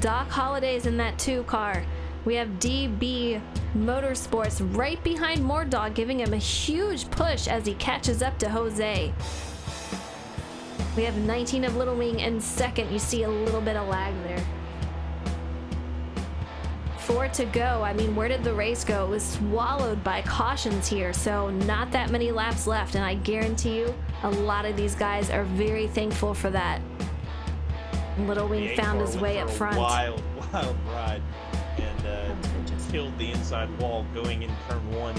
Doc Holliday's in that 2 car. We have DB Motorsports right behind Mordog, giving him a huge push as he catches up to Jose. We have 19 of Little Wing in second. You see a little bit of lag there. 4 to go. I mean, where did the race go? It was swallowed by cautions here, so not that many laps left, and I guarantee you a lot of these guys are very thankful for that. Little Wing found his way up front. Wild ride, and killed the inside wall going in turn 1.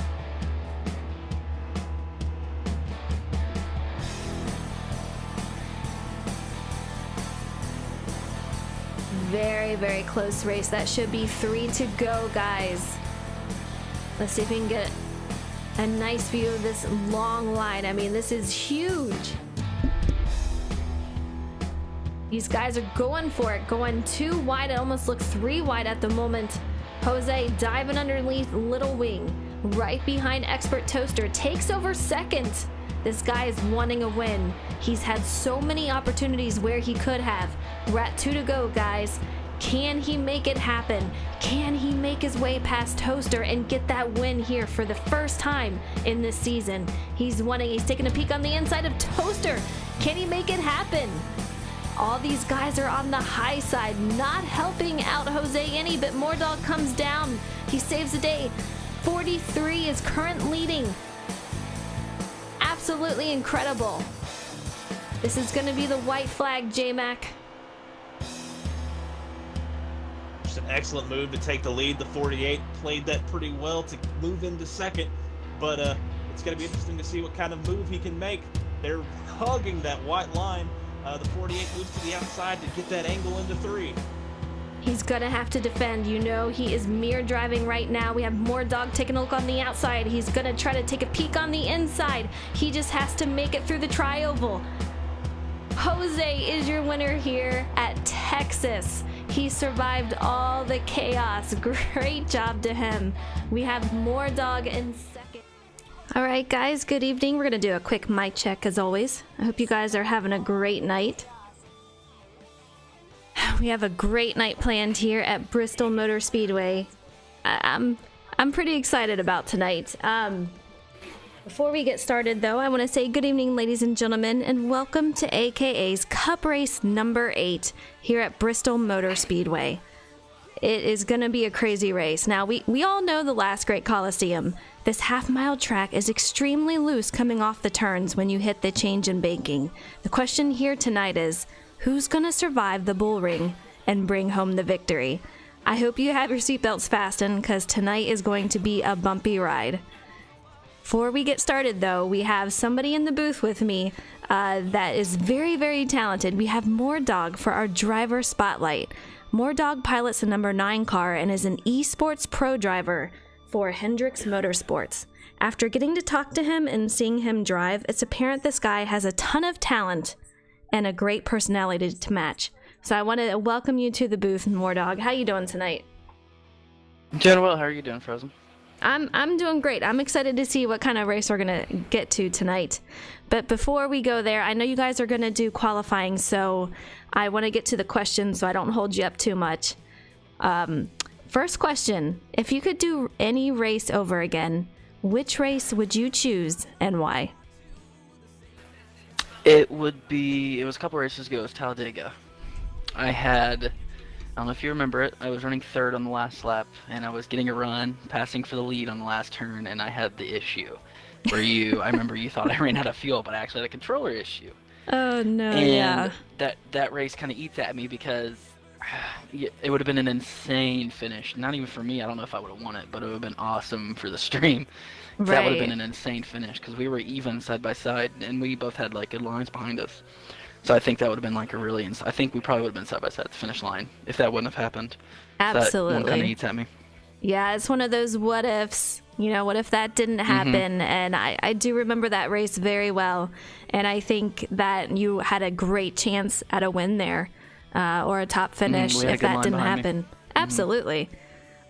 Very, very close race. That should be 3 to go, guys. Let's see if we can get a nice view of this long line. I mean, this is huge. These guys are going for it, going 2 wide. It almost looks 3 wide at the moment. Jose diving underneath Little Wing, right behind Expert Toaster, takes over second. This guy is wanting a win. He's had so many opportunities where he could have. We're at 2 to go, guys. Can he make it happen? Can he make his way past Toaster and get that win here for the first time in this season? He's taking a peek on the inside of Toaster. Can he make it happen? All these guys are on the high side, not helping out Jose any, but Mordog comes down. He saves the day. 43 is current leading. Absolutely incredible. This is going to be the white flag, J-Mac. Just an excellent move to take the lead. The 48 played that pretty well to move into second, but it's going to be interesting to see what kind of move he can make. They're hugging that white line. The 48 moves to the outside to get that angle into 3. He's gonna have to defend. You know, he is mirror driving right now. We have Mordog taking a look on the outside. He's gonna try to take a peek on the inside. He just has to make it through the tri-oval. Jose is your winner here at Texas. He survived all the chaos. Great job to him. We have Mordog in second. All right, guys, good evening. We're gonna do a quick mic check as always. I hope you guys are having a great night. We have a great night planned here at Bristol Motor Speedway. I'm pretty excited about tonight. Before we get started, though, I want to say good evening, ladies and gentlemen, and welcome to AKA's Cup Race number 8 here at Bristol Motor Speedway. It is going to be a crazy race. Now, we all know the last great Coliseum. This half-mile track is extremely loose coming off the turns when you hit the change in banking. The question here tonight is, who's going to survive the bull ring and bring home the victory? I hope you have your seatbelts fastened because tonight is going to be a bumpy ride. Before we get started, though, we have somebody in the booth with me that is very, very talented. We have Mordog for our driver spotlight. Mordog pilots the number 9 car and is an esports pro driver for Hendrix Motorsports. After getting to talk to him and seeing him drive, it's apparent this guy has a ton of talent and a great personality to match. So I want to welcome you to the booth, Mordog. How you doing tonight? Doing well. How are you doing, Frozen? I'm doing great. I'm excited to see what kind of race we're going to get to tonight. But before we go there, I know you guys are going to do qualifying, so I want to get to the questions so I don't hold you up too much. First question, if you could do any race over again, which race would you choose and why? It was a couple races ago. It was Talladega. I don't know if you remember it, I was running 3rd on the last lap, and I was getting a run, passing for the lead on the last turn, and I had the issue where I remember you thought I ran out of fuel, but I actually had a controller issue. Oh, no, and yeah. that race kind of eats at me because it would have been an insane finish. Not even for me, I don't know if I would have won it, but it would have been awesome for the stream. Right. That would have been an insane finish because we were even side by side, and we both had good lines behind us. So I think that would have been I think we probably would have been side by side at the finish line if that wouldn't have happened. Absolutely. So that one kind of eats at me. Yeah, it's one of those what ifs. What if that didn't happen? Mm-hmm. And I do remember that race very well. And I think that you had a great chance at a win there or a top finish if that didn't happen. Absolutely.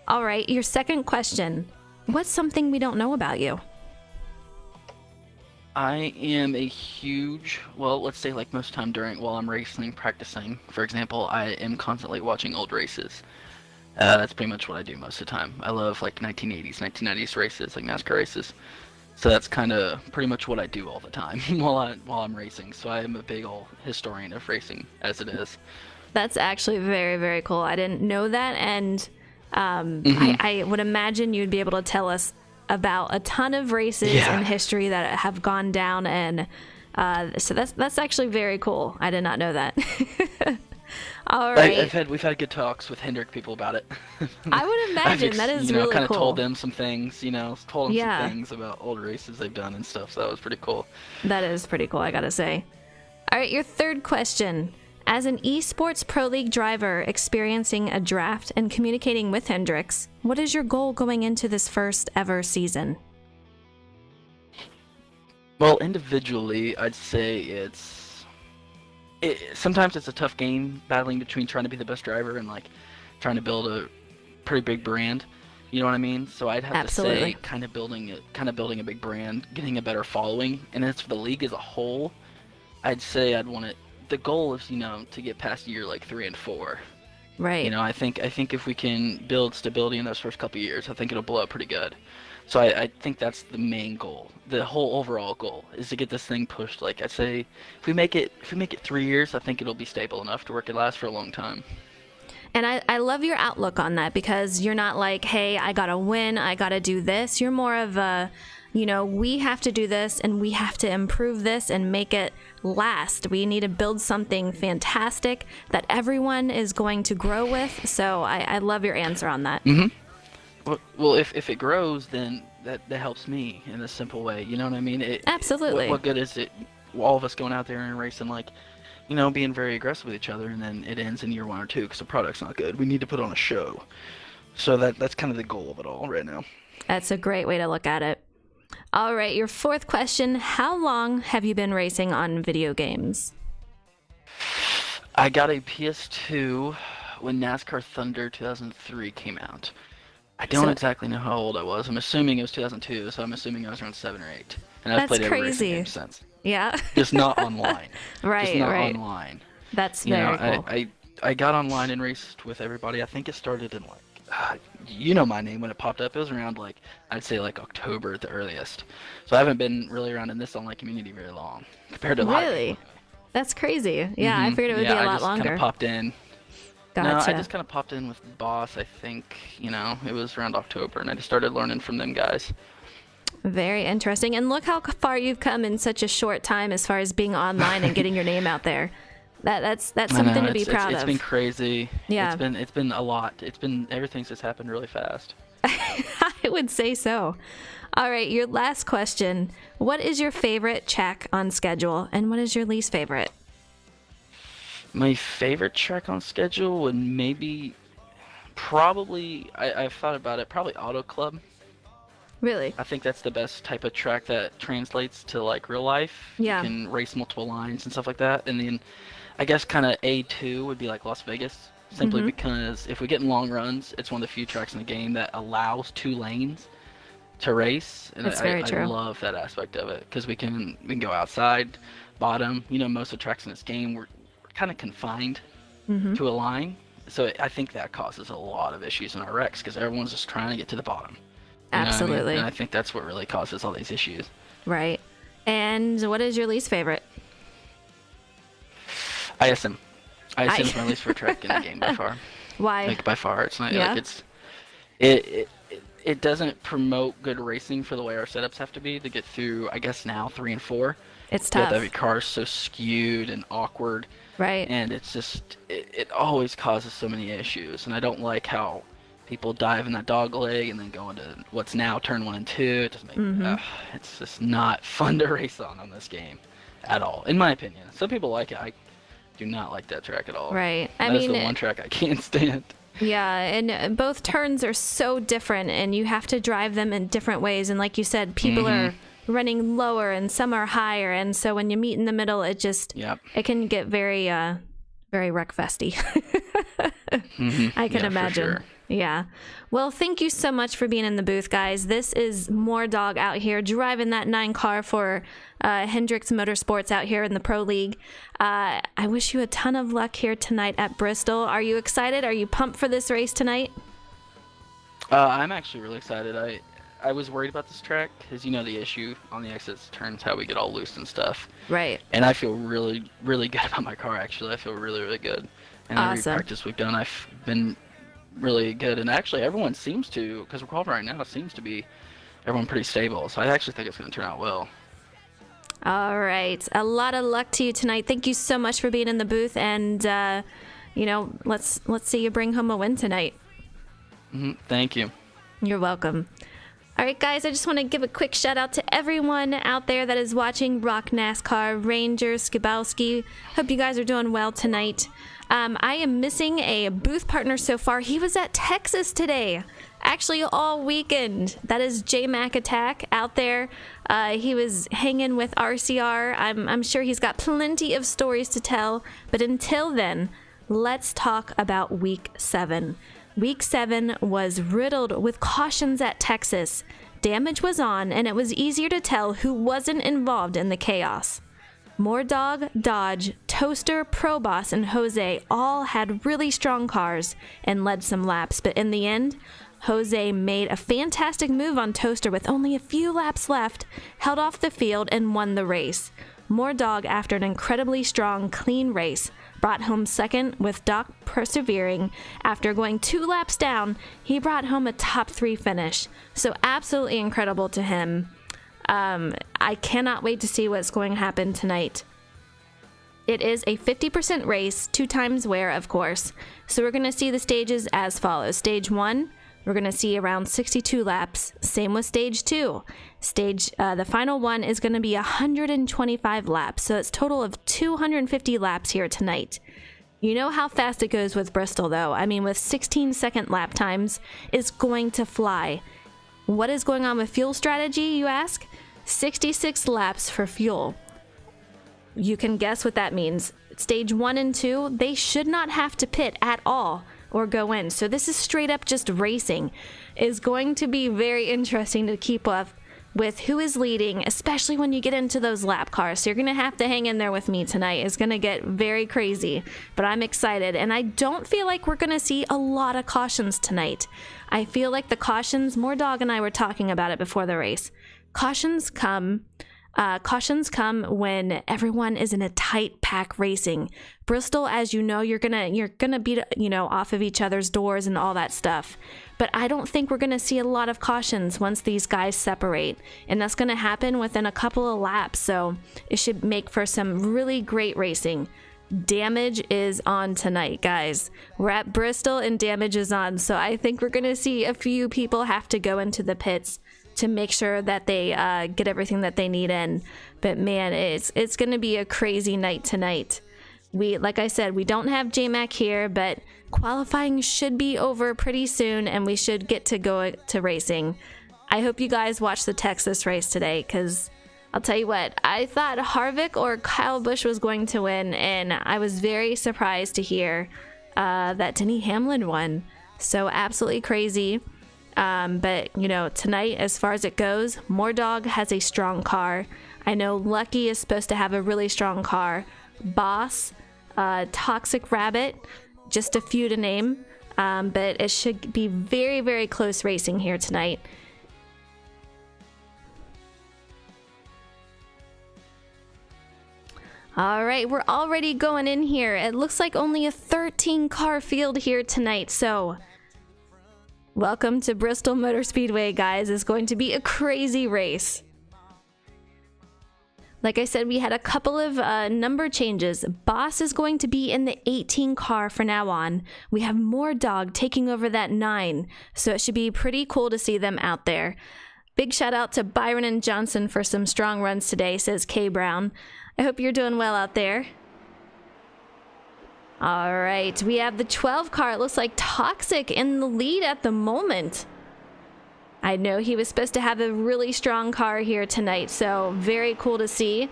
All right, your second question. What's something we don't know about you? I am a huge, well, let's say like most time during while I'm racing, practicing, for example, I am constantly watching old races. That's pretty much what I do most of the time. I love like 1980s, 1990s races, like NASCAR races. So that's kind of pretty much what I do all the time while I'm racing. So I am a big old historian of racing as it is. That's actually very, very cool. I didn't know that, and Mhm. I would imagine you'd be able to tell us about a ton of races Yeah. in history that have gone down, and so that's actually very cool. I did not know that. All right. We've had good talks with Hendrick people about it. I would imagine that is really kind of cool. told them some things, told them Yeah. some things about old races they've done and stuff. So that was pretty cool. That is pretty cool, I gotta say. All right, your third question. As an esports pro league driver experiencing a draft and communicating with Hendrix, what is your goal going into this first ever season? Well, individually, I'd say sometimes it's a tough game battling between trying to be the best driver and like trying to build a pretty big brand. You know what I mean? So I'd have Absolutely. to say kind of building a big brand, getting a better following, and as for the league as a whole, I'd say I'd want it. The goal is to get past year like 3 and 4. Right. I think if we can build stability in those first couple of years, I think it'll blow up pretty good. So I think that's the main goal. The whole overall goal is to get this thing pushed. Like I say, if we make it 3 years, I think it'll be stable enough to where it could last for a long time. And I love your outlook on that, because you're not like, hey, I gotta win, I gotta do this. You're more of a, we have to do this and we have to improve this and make it last. We need to build something fantastic that everyone is going to grow with. So I love your answer on that. Well, if it grows, then that helps me in a simple way. You know what I mean? Absolutely. What good is it? All of us going out there and racing like, being very aggressive with each other, and then it ends in year 1 or 2 because the product's not good. We need to put on a show. So that's kind of the goal of it all right now. That's a great way to look at it. All right, your fourth question. How long have you been racing on video games? I got a PS2 when NASCAR Thunder 2003 came out. I don't exactly know how old I was. I'm assuming it was 2002, so I'm assuming I was around 7 or 8. And I've That's played every crazy. racing game since. Yeah. Just not online. Right, Just not right. online. That's very cool. I got online and raced with everybody. I think it started in my name when it popped up. It was around I'd say October at the earliest. So I haven't been really around in this online community very long compared to a lot of Really? people. That's crazy. Yeah, I figured it would be a lot I just longer. kind of popped in. Gotcha. No, I just kind of popped in with Boss, I think. It was around October, and I just started learning from them guys. Very interesting. And look how far you've come in such a short time as far as being online and getting your name out there. That's something to be proud It's of. been crazy. Yeah. It's been a lot. Everything's just happened really fast. I would say so. All right, your last question. What is your favorite track on schedule, and what is your least favorite? My favorite track on schedule would probably, I've thought about it, probably Auto Club. Really? I think that's the best type of track that translates to real life. Yeah. You can race multiple lines and stuff like that. And then I guess kind of A2 would be Las Vegas, simply because if we get in long runs, it's one of the few tracks in the game that allows 2 lanes to race. And That's very true. I love that aspect of it because we can go outside, bottom. Most of the tracks in this game we're kind of confined to a line. So I think that causes a lot of issues in our wrecks because everyone's just trying to get to the bottom. You know what I mean? Absolutely. And I think that's what really causes all these issues. Right. And what is your least favorite? ISM. ISM is my least favorite track in the game by far. Why? By far, it's not Yeah? it doesn't promote good racing for the way our setups have to be to get through. I guess now 3 and 4. It's tough. Every car is so skewed and awkward. Right. And it's just it always causes so many issues, and I don't like how people dive in that dog leg and then go into what's now turn 1 and 2. It just makes it's just not fun to race on this game at all, in my opinion. Some people like it. I do not like that track at all. Right. That is the one track I can't stand. Yeah, and both turns are so different, and you have to drive them in different ways. And like you said, people are running lower and some are higher, and so when you meet in the middle, it just it can get very very wreckfesty. I can imagine. For sure. Yeah. Well, thank you so much for being in the booth, guys. This is More Dog out here driving that 9 car for Hendricks Motorsports out here in the Pro League. I wish you a ton of luck here tonight at Bristol. Are you excited? Are you pumped for this race tonight? I'm actually really excited. I was worried about this track because you know the issue on the exits turns, how we get all loose and stuff. Right. And I feel really, really good about my car, actually. I feel really, really good. And every practice we've done, I've been really good. And actually, everyone seems to, because we're qualifying right now, it seems to be everyone pretty stable. So I actually think it's going to turn out well. All right. A lot of luck to you tonight. Thank you so much for being in the booth. And, you know, let's see you bring home a win tonight. Thank you. You're welcome. All right, guys, I just want to give a quick shout out to everyone out there that is watching Rock NASCAR, Ranger, Skibowski. Hope you guys are doing well tonight. I am missing a booth partner so far. He was at Texas today, actually all weekend. That is J-Mac Attack out there. He was hanging with RCR. I'm sure he's got plenty of stories to tell. But until then, let's talk about Week 7. Week 7 was riddled with cautions at Texas. Damage was on, and it was easier to tell who wasn't involved in the chaos. More Dog, Dodge, Toaster, Pro Boss, and Jose all had really strong cars and led some laps, but in the end, Jose made a fantastic move on Toaster with only a few laps left, held off the field, and won the race. More Dog, after an incredibly strong, clean race, brought home second, with Doc persevering. After going 2 laps down, he brought home a top 3 finish. So absolutely incredible to him. I cannot wait to see what's going to happen tonight. It is a 50% race, 2 times wear, of course. So we're going to see the stages as follows. Stage 1, we're going to see around 62 laps. Same with stage 2. The final one is going to be 125 laps. So it's a total of 250 laps here tonight. You know how fast it goes with Bristol, though. I mean, with 16-second lap times, it's going to fly. What is going on with fuel strategy, you ask? 66 laps for fuel. You can guess what that means. Stage 1 and 2, they should not have to pit at all or go in. So this is straight up just racing. It's going to be very interesting to keep up with who is leading, especially when you get into those lap cars. So you're going to have to hang in there with me tonight. It's going to get very crazy, but I'm excited. And I don't feel like we're going to see a lot of cautions tonight. I feel like the cautions, More Dog and I were talking about it before the race. Cautions come when everyone is in a tight pack racing. Bristol, as you know, you're gonna beat, off of each other's doors and all that stuff. But I don't think we're gonna see a lot of cautions once these guys separate, and that's gonna happen within a couple of laps. So it should make for some really great racing. Damage is on tonight, guys. We're at Bristol and damage is on, so I think we're gonna see a few people have to go into the pits to make sure that they get everything that they need in. But man, it's gonna be a crazy night tonight. Like I said, we don't have J-Mac here, but qualifying should be over pretty soon and we should get to go to racing. I hope you guys watch the Texas race today, because I'll tell you what, I thought Harvick or Kyle Busch was going to win, and I was very surprised to hear that Denny Hamlin won. So absolutely crazy. But tonight, as far as it goes, More Dog has a strong car. I know Lucky is supposed to have a really strong car. Boss, Toxic Rabbit, just a few to name. But it should be very, very close racing here tonight. All right, we're already going in here. It looks like only a 13 car field here tonight, so welcome to Bristol Motor Speedway, guys. It's going to be a crazy race. Like I said, we had a couple of number changes. Boss is going to be in the 18 car from now on. We have More Dog taking over that 9, so it should be pretty cool to see them out there. Big shout out to Byron and Johnson for some strong runs today, says K Brown. I hope you're doing well out there. All right, we have the 12 car. It looks like Toxic in the lead at the moment. I know he was supposed to have a really strong car here tonight, so very cool to see.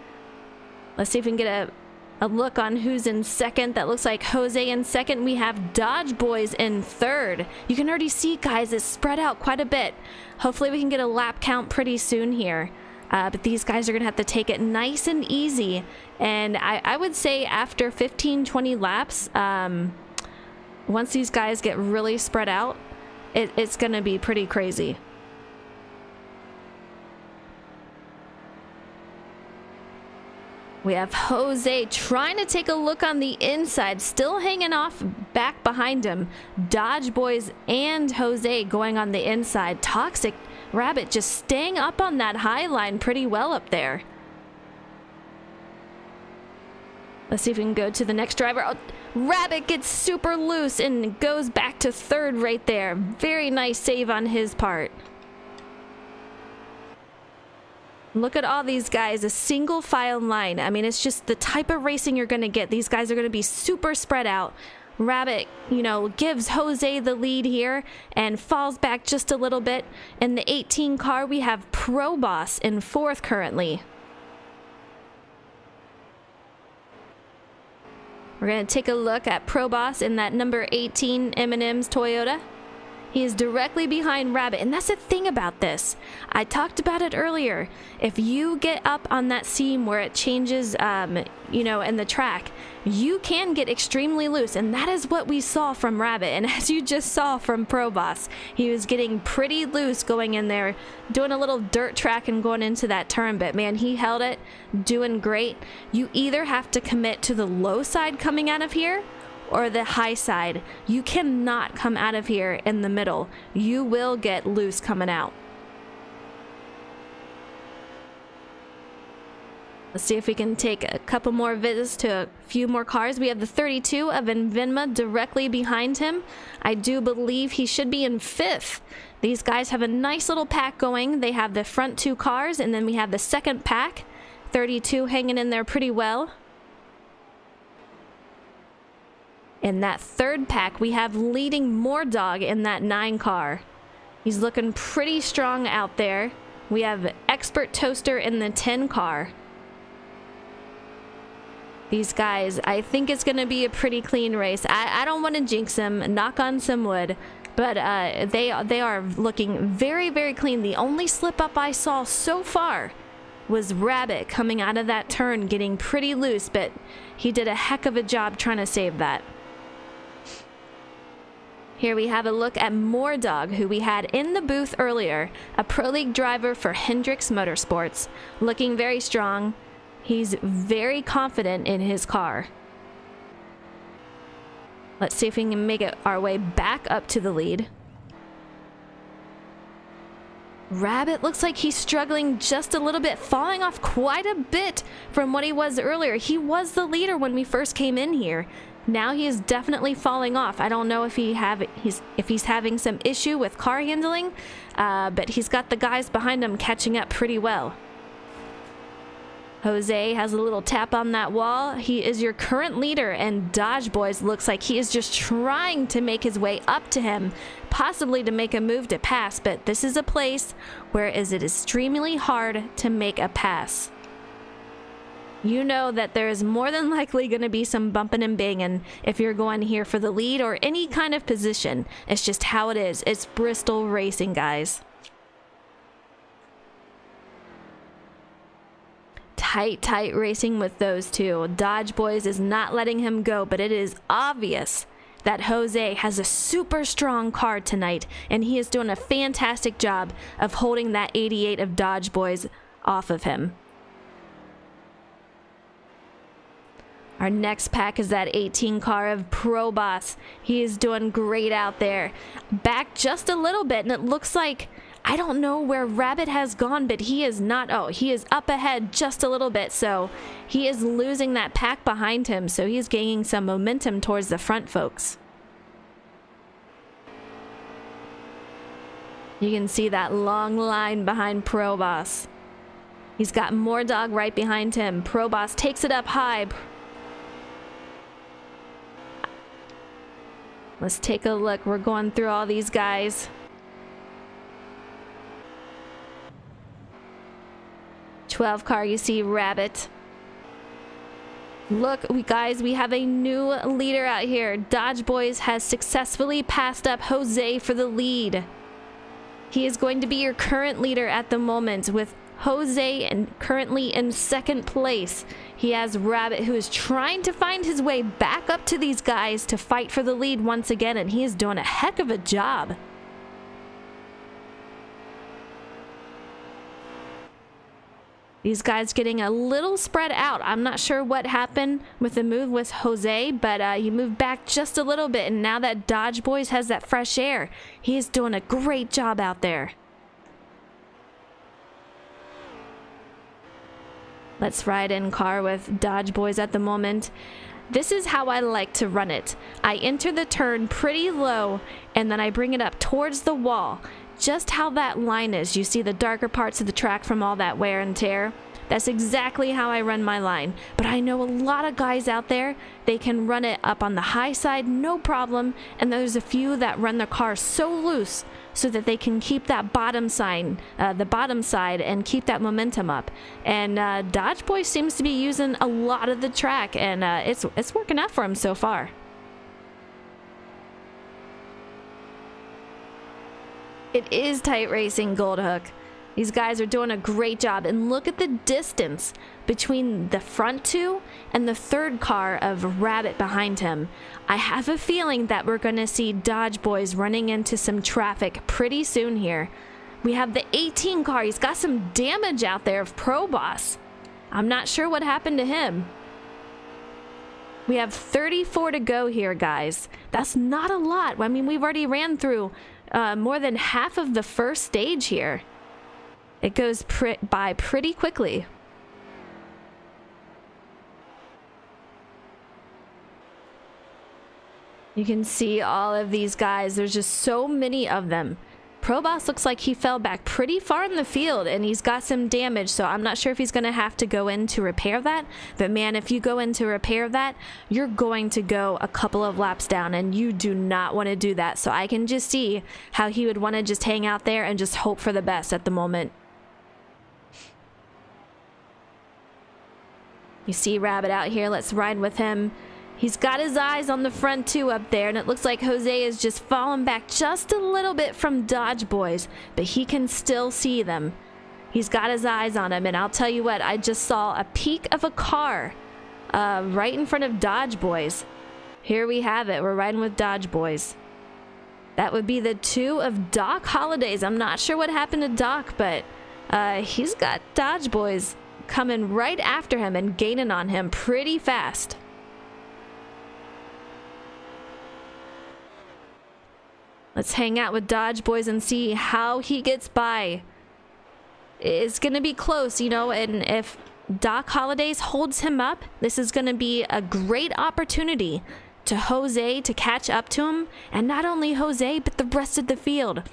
Let's see if we can get a a look on who's in second. That looks like Jose in second. We have Dodge Boys in third. You can already see, guys, it's spread out quite a bit. Hopefully we can get a lap count pretty soon here. But these guys are going to have to take it nice and easy. And I would say after 15, 20 laps, once these guys get really spread out, it's going to be pretty crazy. We have Jose trying to take a look on the inside, still hanging off back behind him. Dodge Boys and Jose going on the inside. Toxic Rabbit just staying up on that high line pretty well up there. Let's see if we can go to the next driver. Oh, Rabbit gets super loose and goes back to third right there. Very nice save on his part. Look at all these guys, a single file line. I mean, it's just the type of racing you're going to get. These guys are going to be super spread out. Rabbit, you know, gives Jose the lead here and falls back just a little bit. In the 18 car, we have Pro Boss in fourth currently. We're going to take a look at Pro Boss in that number 18 M&M's Toyota. He is directly behind Rabbit, and that's the thing about this. I talked about it earlier. If you get up on that seam where it changes, you know, in the track, you can get extremely loose, and that is what we saw from Rabbit. And as you just saw from Pro Boss, he was getting pretty loose going in there, doing a little dirt track and going into that turn. But man, he held it, doing great. You either have to commit to the low side coming out of here, or the high side. You cannot come out of here in the middle. You will get loose coming out. Let's see if we can take a couple more visits to a few more cars. We have the 32 of Invenma directly behind him. I do believe he should be in fifth. These guys have a nice little pack going. They have the front two cars, and then we have the second pack. 32 hanging in there pretty well. In that third pack, we have leading Mordog in that 9 car. He's looking pretty strong out there. We have Expert Toaster in the 10 car. These guys, I think it's going to be a pretty clean race. I don't want to jinx them, knock on some wood, but they are looking very, very clean. The only slip up I saw so far was Rabbit coming out of that turn, getting pretty loose, but he did a heck of a job trying to save that. Here we have a look at Mordog, who we had in the booth earlier, a Pro League driver for Hendrix Motorsports, looking very strong. He's very confident in his car. Let's see if we can make it our way back up to the lead. Rabbit looks like he's struggling just a little bit, falling off quite a bit from what he was earlier. He was the leader when we first came in here. Now he is definitely falling off. I don't know if he's having some issue with car handling, but he's got the guys behind him catching up pretty well. Jose has a little tap on that wall. He is your current leader, and Dodge Boys looks like he is just trying to make his way up to him, possibly to make a move to pass, but this is a place where it is extremely hard to make a pass. You know that there is more than likely going to be some bumping and banging if you're going here for the lead or any kind of position. It's just how it is. It's Bristol racing, guys. Tight racing with those two. Dodge Boys is not letting him go, but it is obvious that Jose has a super strong car tonight, and he is doing a fantastic job of holding that 88 of Dodge Boys off of him. Our next pack is that 18 car of Pro Boss. He is doing great out there. Back just a little bit, and it looks like, I don't know where Rabbit has gone, but he is not. Oh, he is up ahead just a little bit, so he is losing that pack behind him, so he's gaining some momentum towards the front, folks. You can see that long line behind Pro Boss. He's got Mordog right behind him. Pro Boss takes it up high. Let's take a look. We're going through all these guys. '12 car, you see Rabbit. Look, guys, we have a new leader out here. Dodge Boys has successfully passed up Jose for the lead. He is going to be your current leader at the moment, with Jose and currently in second place. He has Rabbit, who is trying to find his way back up to these guys to fight for the lead once again, and he is doing a heck of a job. These guys getting a little spread out. I'm not sure what happened with the move with Jose, but he moved back just a little bit, and now that Dodge Boys has that fresh air, he is doing a great job out there. Let's ride in car with Dodge Boys at the moment. This is how I like to run it. I enter the turn pretty low, and then I bring it up towards the wall. Just how that line is. You see the darker parts of the track from all that wear and tear? That's exactly how I run my line. But I know a lot of guys out there, they can run it up on the high side, no problem. And there's a few that run their car so loose so that they can keep that bottom side, and keep that momentum up. And Dodge Boy seems to be using a lot of the track, and it's working out for him so far. It is tight racing, Goldhook. These guys are doing a great job, and look at the distance between the front two and the third car of Rabbit behind him. I have a feeling that we're going to see Dodge Boys running into some traffic pretty soon here. We have the 18 car. He's got some damage out there of Pro Boss. I'm not sure what happened to him. We have 34 to go here, guys. That's not a lot. I mean, we've already ran through more than half of the first stage here. It goes by pretty quickly. You can see all of these guys. There's just so many of them. Pro Boss looks like he fell back pretty far in the field, and he's got some damage, so I'm not sure if he's going to have to go in to repair that. But man, if you go in to repair that, you're going to go a couple of laps down, and you do not want to do that. So I can just see how he would want to just hang out there and just hope for the best at the moment. You see Rabbit out here. Let's ride with him. He's got his eyes on the front two up there, and it looks like Jose is just falling back just a little bit from Dodge Boys, but he can still see them. He's got his eyes on him, and I'll tell you what, I just saw a peek of a car right in front of Dodge Boys. Here we have it. We're riding with Dodge Boys. That would be the two of Doc Holidays. I'm not sure what happened to Doc, but he's got Dodge Boys coming right after him and gaining on him pretty fast. Let's hang out with Dodge Boys and see how he gets by. It's going to be close, you know, and if Doc Holidays holds him up, this is going to be a great opportunity to Jose to catch up to him, and not only Jose, but the rest of the field.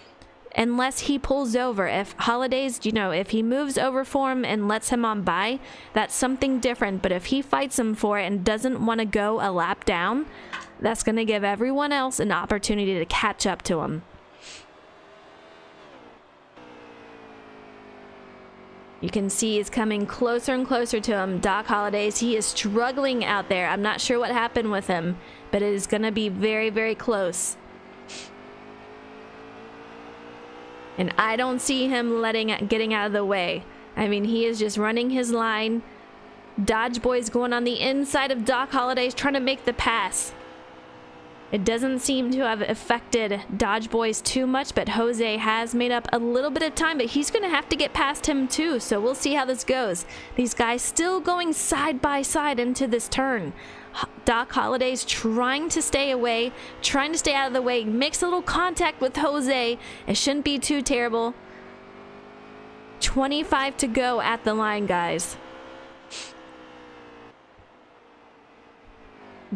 Unless he pulls over. If Holidays, you know, if he moves over for him and lets him on by, that's something different. But if he fights him for it and doesn't want to go a lap down, that's going to give everyone else an opportunity to catch up to him. You can see he's coming closer and closer to him. Doc Holidays, he is struggling out there. I'm not sure what happened with him, but it is going to be very, very close. And I don't see him getting out of the way. I mean, he is just running his line. Dodge Boy's going on the inside of Doc Holidays, trying to make the pass. It doesn't seem to have affected Dodge Boys too much, but Jose has made up a little bit of time, but he's going to have to get past him too, so we'll see how this goes. These guys still going side by side into this turn. Doc Holidays trying to stay away, trying to stay out of the way, makes a little contact with Jose. It shouldn't be too terrible. 25 to go at the line, guys.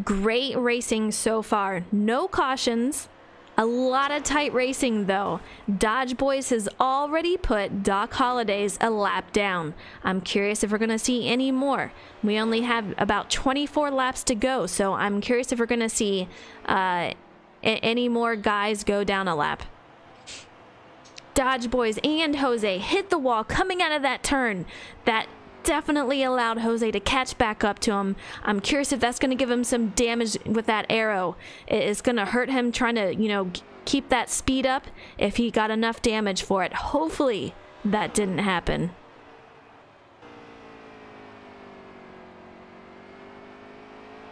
Great racing so far. No cautions. A lot of tight racing though. Dodge Boys has already put Doc Holidays a lap down. I'm curious if we're going to see any more. We only have about 24 laps to go, so I'm curious if we're going to see any more guys go down a lap. Dodge Boys and Jose hit the wall coming out of that turn. That definitely allowed Jose to catch back up to him. I'm curious if that's going to give him some damage with that arrow. It's going to hurt him trying to, you know, keep that speed up if he got enough damage for it. Hopefully that didn't happen.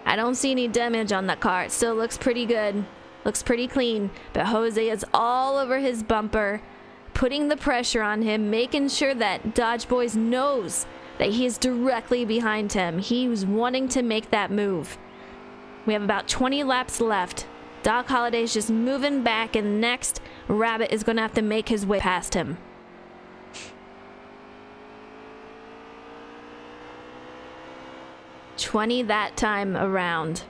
I don't see any damage on that car. It still looks pretty good. Looks pretty clean. But Jose is all over his bumper, putting the pressure on him, making sure that Dodge Boys knows that he is directly behind him. He was wanting to make that move. We have about 20 laps left. Doc Holliday's just moving back, and next, Rabbit is going to have to make his way past him. $20 that time around.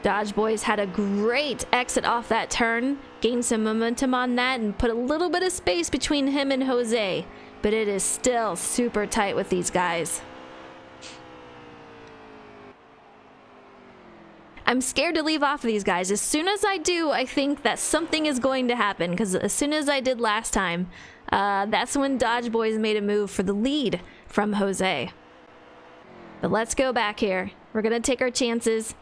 Dodge Boys had a great exit off that turn, gained some momentum on that, and put a little bit of space between him and Jose. But it is still super tight with these guys. I'm scared to leave off these guys. As soon as I do, I think that something is going to happen, because as soon as I did last time, that's when Dodge Boys made a move for the lead from Jose. But let's go back here. We're going to take our chances.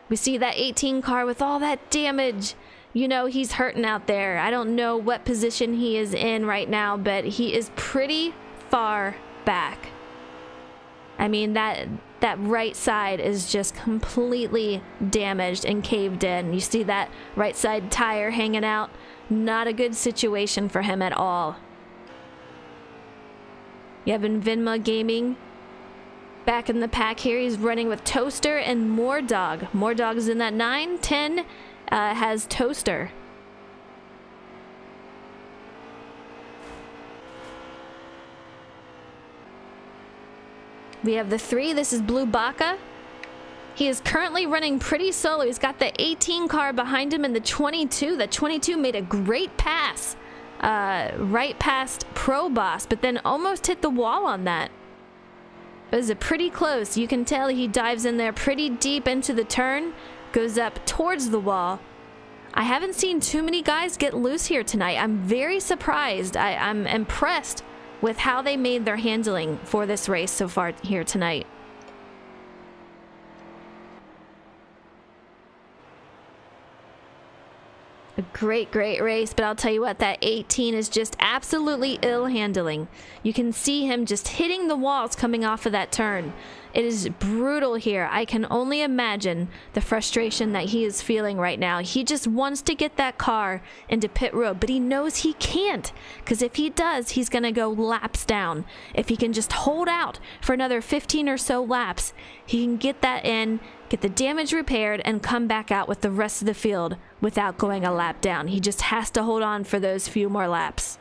We see that 18 car with all that damage. You know, he's hurting out there. I don't know what position he is in right now, but he is pretty far back. I mean, that right side is just completely damaged and caved in. You see that right side tire hanging out. Not a good situation for him at all. You have Vinma Gaming back in the pack here. He's running with Toaster and Moordog. Moordog is in that 9, 10 has Toaster. We have the 3. This is Blue Baka. He is currently running pretty solo. He's got the 18 car behind him and the 22. The 22 made a great pass right past Pro Boss, but then almost hit the wall on that. It was pretty close. You can tell he dives in there pretty deep into the turn, goes up towards the wall. I haven't seen too many guys get loose here tonight. I'm very surprised. I'm impressed with how they made their handling for this race so far here tonight. A great race, but I'll tell you what, that 18 is just absolutely ill handling. You can see him just hitting the walls coming off of that turn. It is brutal here. I can only imagine the frustration that he is feeling right now. He just wants to get that car into pit road, but he knows he can't, because if he does, he's going to go laps down. If he can just hold out for another 15 or so laps, he can get that in, get the damage repaired, and come back out with the rest of the field without going a lap down. He just has to hold on for those few more laps.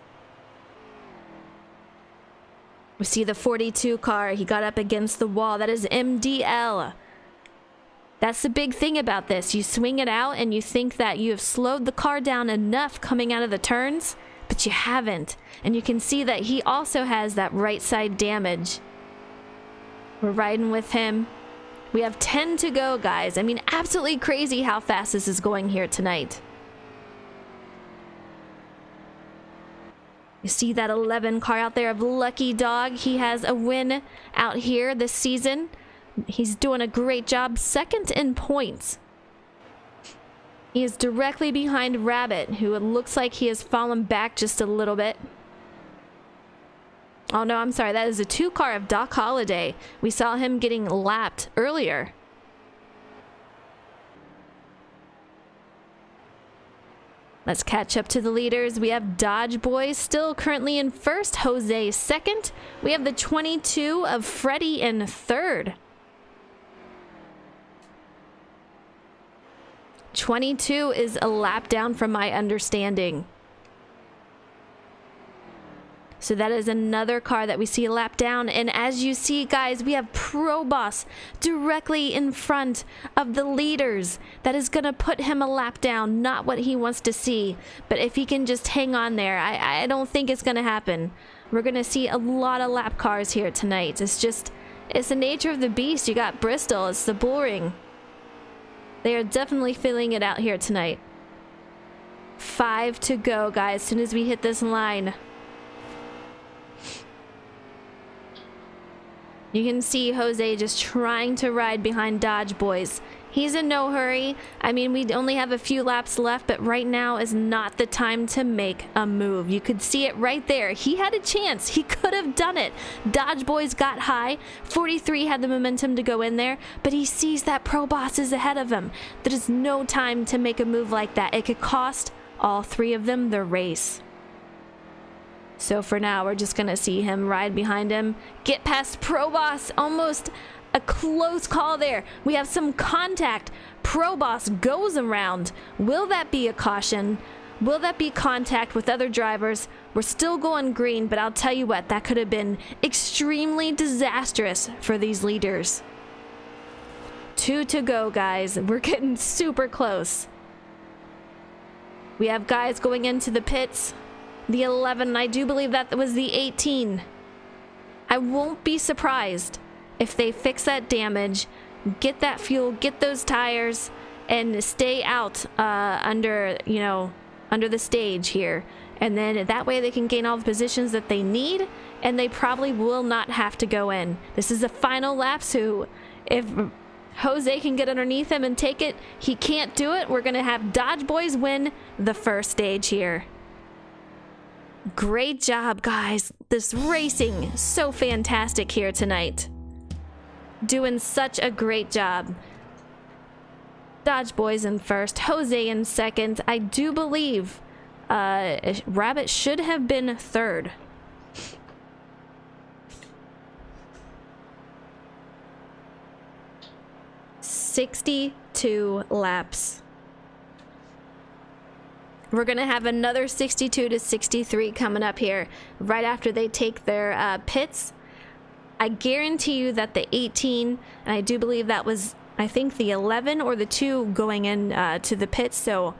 We see the 42 car. He got up against the wall. That is MDL. That's the big thing about this. You swing it out and you think that you have slowed the car down enough coming out of the turns, but you haven't. And you can see that he also has that right side damage. We're riding with him. We have 10 to go, guys. I mean, absolutely crazy how fast this is going here tonight. You see that 11 car out there of Lucky Dog. He has a win out here this season. He's doing a great job. Second in points. He is directly behind Rabbit, who it looks like he has fallen back just a little bit. Oh no, I'm sorry. That is a 2 car of Doc Holliday. We saw him getting lapped earlier. Let's catch up to the leaders. We have Dodge Boys still currently in first. Jose second. We have the 22 of Freddie in third. 22 is a lap down from my understanding. So that is another car that we see a lap down. And as you see, guys, we have Pro Boss directly in front of the leaders. That is going to put him a lap down. Not what he wants to see. But if he can just hang on there, I don't think it's going to happen. We're going to see a lot of lap cars here tonight. It's the nature of the beast. You got Bristol. It's the boring. They are definitely filling it out here tonight. 5 to go, guys, as soon as we hit this line. You can see Jose just trying to ride behind Dodge Boys. He's in no hurry. I mean, we only have a few laps left, but right now is not the time to make a move. You could see it right there. He had a chance. He could have done it. Dodge Boys got high. 43 had the momentum to go in there, but he sees that Pro Boss is ahead of him. There is no time to make a move like that. It could cost all three of them their race. So for now, we're just going to see him ride behind him. Get past Pro Boss. Almost a close call there. We have some contact. Pro Boss goes around. Will that be a caution? Will that be contact with other drivers? We're still going green, but I'll tell you what, that could have been extremely disastrous for these leaders. 2 to go, guys. We're getting super close. We have guys going into the pits. The 11, I do believe that was the 18. I won't be surprised if they fix that damage, get that fuel, get those tires, and stay out under the stage here. And then that way they can gain all the positions that they need, and they probably will not have to go in. This is the final lap, so if Jose can get underneath him and take it, he can't do it. We're going to have Dodge Boys win the first stage here. Great job, guys. This racing, so fantastic here tonight. Doing such a great job. Dodge Boys in first, Jose in second. I do believe Rabbit should have been third. "62 laps. We're going to have another 62 to 63 coming up here right after they take their pits. I guarantee you that the 18, and I do believe that was, I think, the 11 or the 2 going in to the pits. So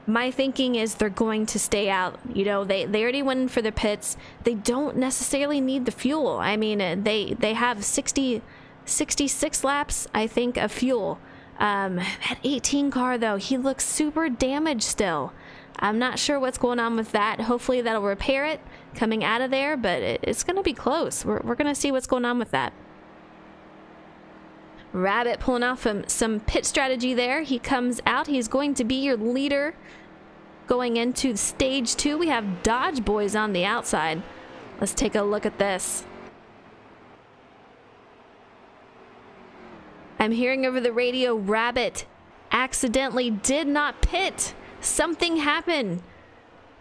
my thinking is they're going to stay out. You know, they already went in for the pits. They don't necessarily need the fuel. I mean, they have 66 laps, I think, of fuel. That 18 car, though, he looks super damaged still. I'm not sure what's going on with that. Hopefully that'll repair it coming out of there, but it's going to be close. We're going to see what's going on with that. Rabbit pulling off some pit strategy there. He comes out. He's going to be your leader going into stage 2. We have Dodge Boys on the outside. Let's take a look at this. I'm hearing over the radio, Rabbit accidentally did not pit. Something happened.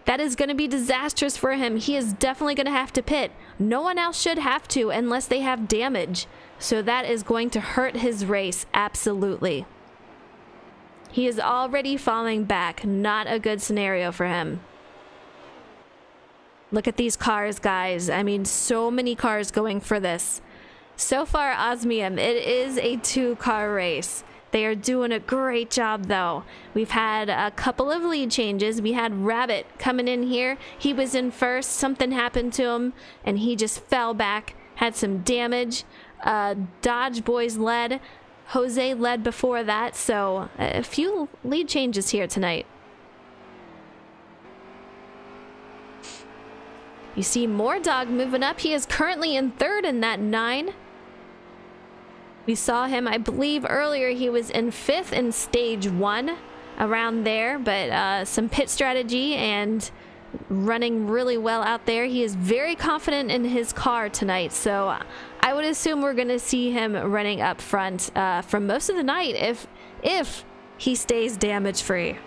That is going to be disastrous for him. He is definitely going to have to pit. No one else should have to unless they have damage. So that is going to hurt his race, absolutely. He is already falling back. Not a good scenario for him. Look at these cars, guys. I mean, so many cars going for this. So far, Osmium, it is a 2-car race. They are doing a great job, though. We've had a couple of lead changes. We had Rabbit coming in here. He was in first. Something happened to him, and he just fell back. Had some damage. Dodge Boys led. Jose led before that, so a few lead changes here tonight. You see more Dog moving up. He is currently in third in that 9. We saw him, I believe, earlier. He was in 5th in stage 1, around there, but some pit strategy and running really well out there. He is very confident in his car tonight, so I would assume we're going to see him running up front for most of the night if he stays damage free.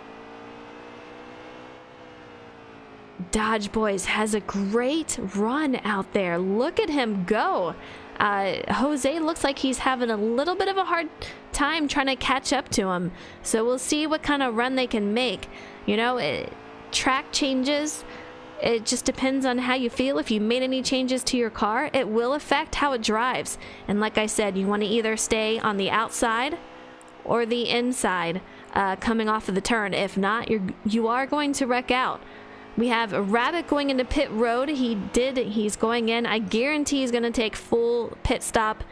Dodge Boys has a great run out there. Look at him go. Jose looks like he's having a little bit of a hard time trying to catch up to him. So we'll see what kind of run they can make. You know, track changes, it just depends on how you feel. If you made any changes to your car, it will affect how it drives. And like I said, you want to either stay on the outside or the inside coming off of the turn. If not, you are going to wreck out. We have a Rabbit going into pit road. He's going in. I guarantee he's going to take full pit stop,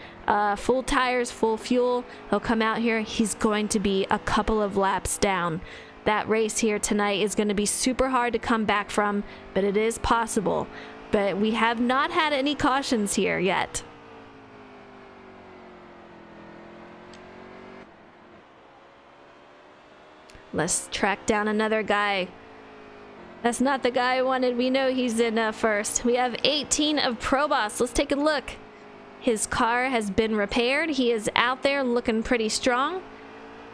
full tires, full fuel. He'll come out here. He's going to be a couple of laps down. That race here tonight is going to be super hard to come back from, but it is possible. But we have not had any cautions here yet. Let's track down another guy. That's not the guy I wanted. We know he's in first. We have 18 of Proboss. Let's take a look. His car has been repaired. He is out there looking pretty strong.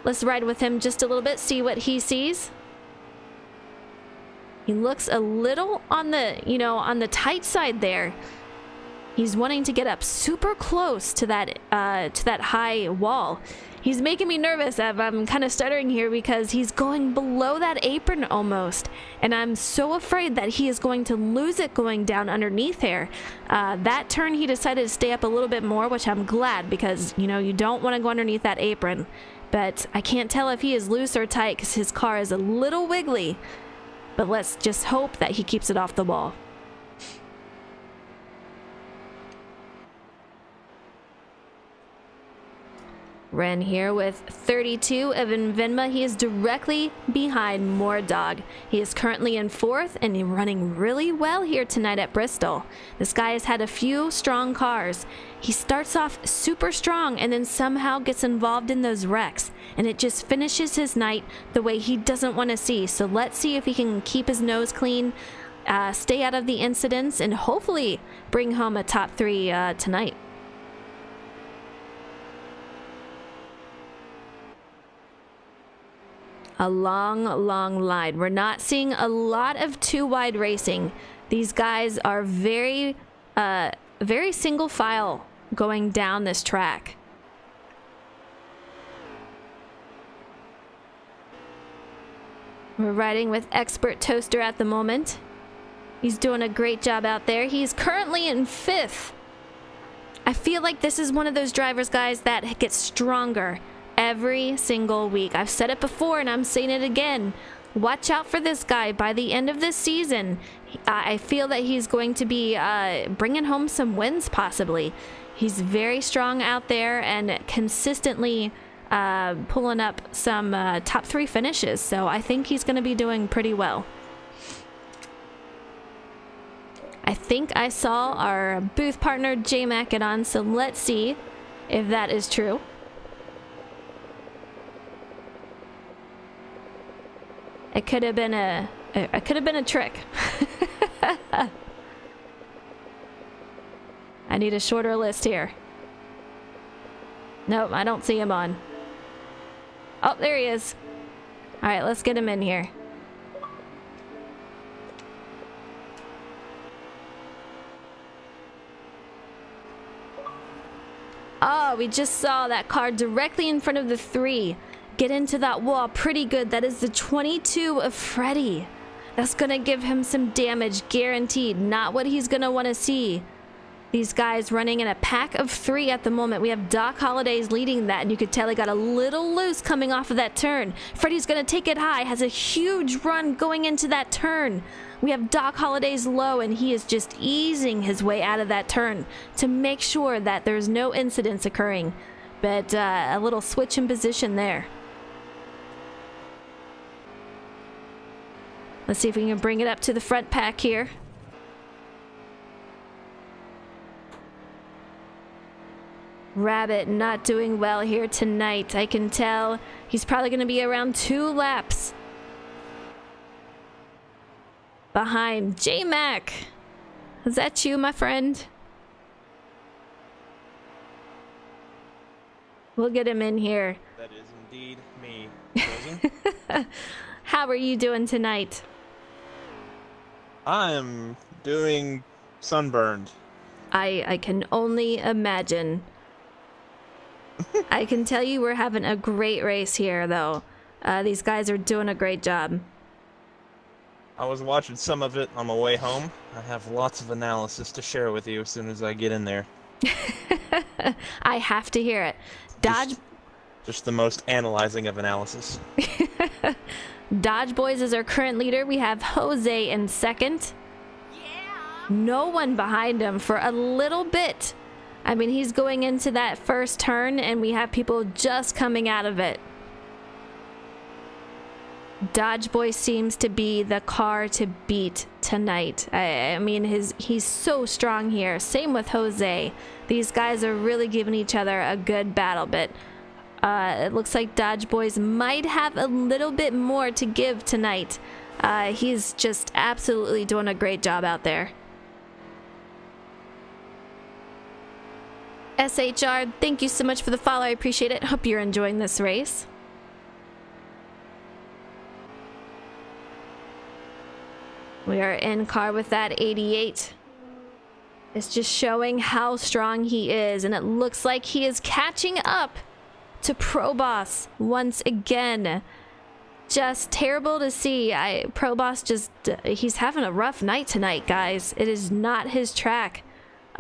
Let's ride with him just a little bit, see what he sees. He looks a little on the, on the tight side there. He's wanting to get up super close to that high wall. He's making me nervous. I'm kind of stuttering here because he's going below that apron almost. And I'm so afraid that he is going to lose it going down underneath there. That turn, he decided to stay up a little bit more, which I'm glad because, you don't want to go underneath that apron. But I can't tell if he is loose or tight because his car is a little wiggly. But let's just hope that he keeps it off the wall. Ren here with 32 of Invenma. He is directly behind Mordog. He is currently in fourth and running really well here tonight at Bristol. This guy has had a few strong cars. He starts off super strong and then somehow gets involved in those wrecks. And it just finishes his night the way he doesn't want to see. So let's see if he can keep his nose clean, stay out of the incidents, and hopefully bring home a top 3 tonight. A long line. We're not seeing a lot of too wide racing. These guys are very single file going down this track. We're riding with Expert Toaster at the moment. He's doing a great job out there. He's currently in 5th. I feel like this is one of those drivers, guys, that gets stronger every single week. I've said it before and I'm saying it again. Watch out for this guy. By the end of this season, I feel that he's going to be bringing home some wins possibly. He's very strong out there and consistently pulling up some top 3 finishes. So I think he's going to be doing pretty well. I think I saw our booth partner J-Mac get on, so let's see if that is true. It could have been a trick. I need a shorter list here. Nope, I don't see him on. Oh, there he is. All right, let's get him in here. Oh, we just saw that car directly in front of the 3. Get into that wall pretty good. That is the 22 of Freddy. That's going to give him some damage, guaranteed. Not what he's going to want to see. These guys running in a pack of 3 at the moment. We have Doc Hollidays leading that, and you could tell he got a little loose coming off of that turn. Freddy's going to take it high, has a huge run going into that turn. We have Doc Hollidays low, and he is just easing his way out of that turn to make sure that there's no incidents occurring. But a little switch in position there. Let's see if we can bring it up to the front pack here. Rabbit not doing well here tonight. I can tell he's probably going to be around 2 laps behind J-Mac. Is that you, my friend? We'll get him in here. That is indeed me. Frozen. How are you doing tonight? I'm doing sunburned. I can only imagine. I can tell you we're having a great race here, though. These guys are doing a great job. I was watching some of it on my way home. I have lots of analysis to share with you as soon as I get in there. I have to hear it. Dodge... Just the most analyzing of analysis. Dodge Boys is our current leader. We have Jose in second. Yeah. No one behind him for a little bit. I mean, he's going into that first turn, and we have people just coming out of it. Dodge Boy seems to be the car to beat tonight. I mean, he's so strong here. Same with Jose. These guys are really giving each other a good battle, but It looks like Dodge Boys might have a little bit more to give tonight. He's just absolutely doing a great job out there. SHR, thank you so much for the follow. I appreciate it. Hope you're enjoying this race. We are in car with that 88. It's just showing how strong he is, and it looks like he is catching up to Pro Boss once again. Just terrible to see. Pro Boss just, he's having a rough night tonight, guys. It is not his track.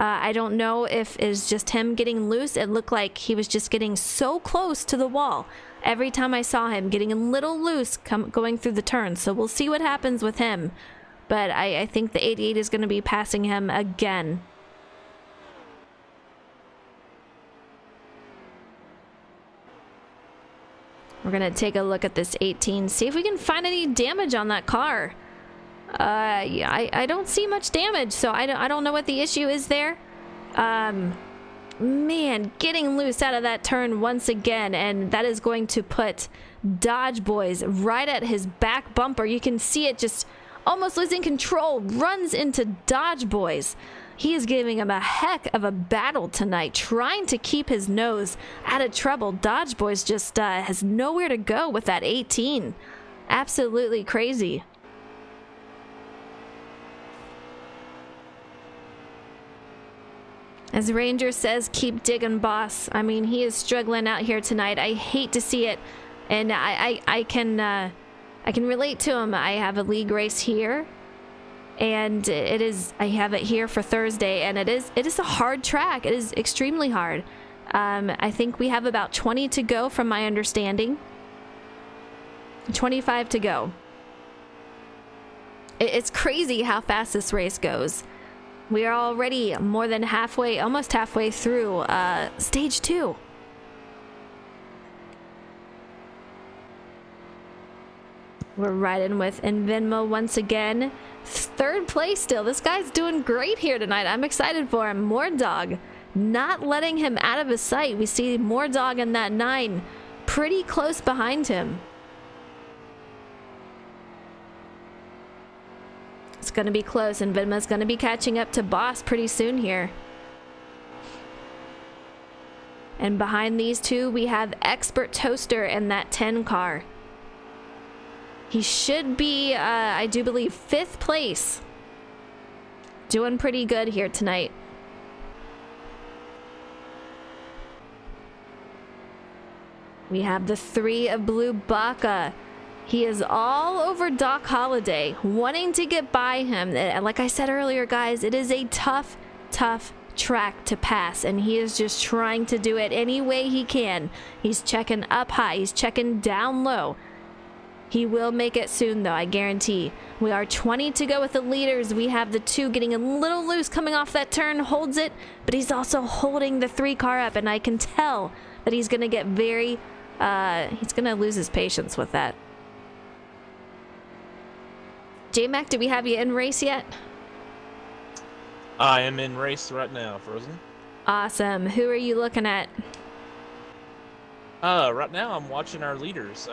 I don't know if it's just him getting loose. It looked like he was just getting so close to the wall. Every time I saw him getting a little loose going through the turn. So we'll see what happens with him. But I think the 88 is going to be passing him again. We're going to take a look at this 18, see if we can find any damage on that car. Yeah, I don't see much damage, so I don't know what the issue is there. Man, getting loose out of that turn once again, and that is going to put Dodge Boys right at his back bumper. You can see it just almost losing control, runs into Dodge Boys. He is giving him a heck of a battle tonight, trying to keep his nose out of trouble. Dodge Boys just has nowhere to go with that 18. Absolutely crazy. As Ranger says, keep digging, boss. I mean, he is struggling out here tonight. I hate to see it, and I can relate to him. I have a league race here, and I have it here for Thursday, and it is a hard track. It is extremely hard. I think we have about 20 to go from my understanding. 25 to go. It's crazy how fast this race goes. We are already more than halfway, almost halfway through stage 2. We're riding with Venmo once again. 3rd place still. This guy's doing great here tonight. I'm excited for him. Mordog, not letting him out of his sight. We see Mordog in that 9 pretty close behind him. It's going to be close, and Venma's going to be catching up to Boss pretty soon here. And behind these two, we have Expert Toaster in that 10 car. He should be, I do believe, 5th place. Doing pretty good here tonight. We have the 3 of Blue Baka. He is all over Doc Holliday, wanting to get by him. And like I said earlier, guys, it is a tough track to pass, and he is just trying to do it any way he can. He's checking up high. He's checking down low. He will make it soon, though, I guarantee. We are 20 to go with the leaders. We have the 2 getting a little loose coming off that turn, holds it, but he's also holding the 3 car up, and I can tell that he's going to get very, he's going to lose his patience with that. J-Mac, do we have you in race yet? I am in race right now, Frozen. Awesome. Who are you looking at? Right now I'm watching our leaders.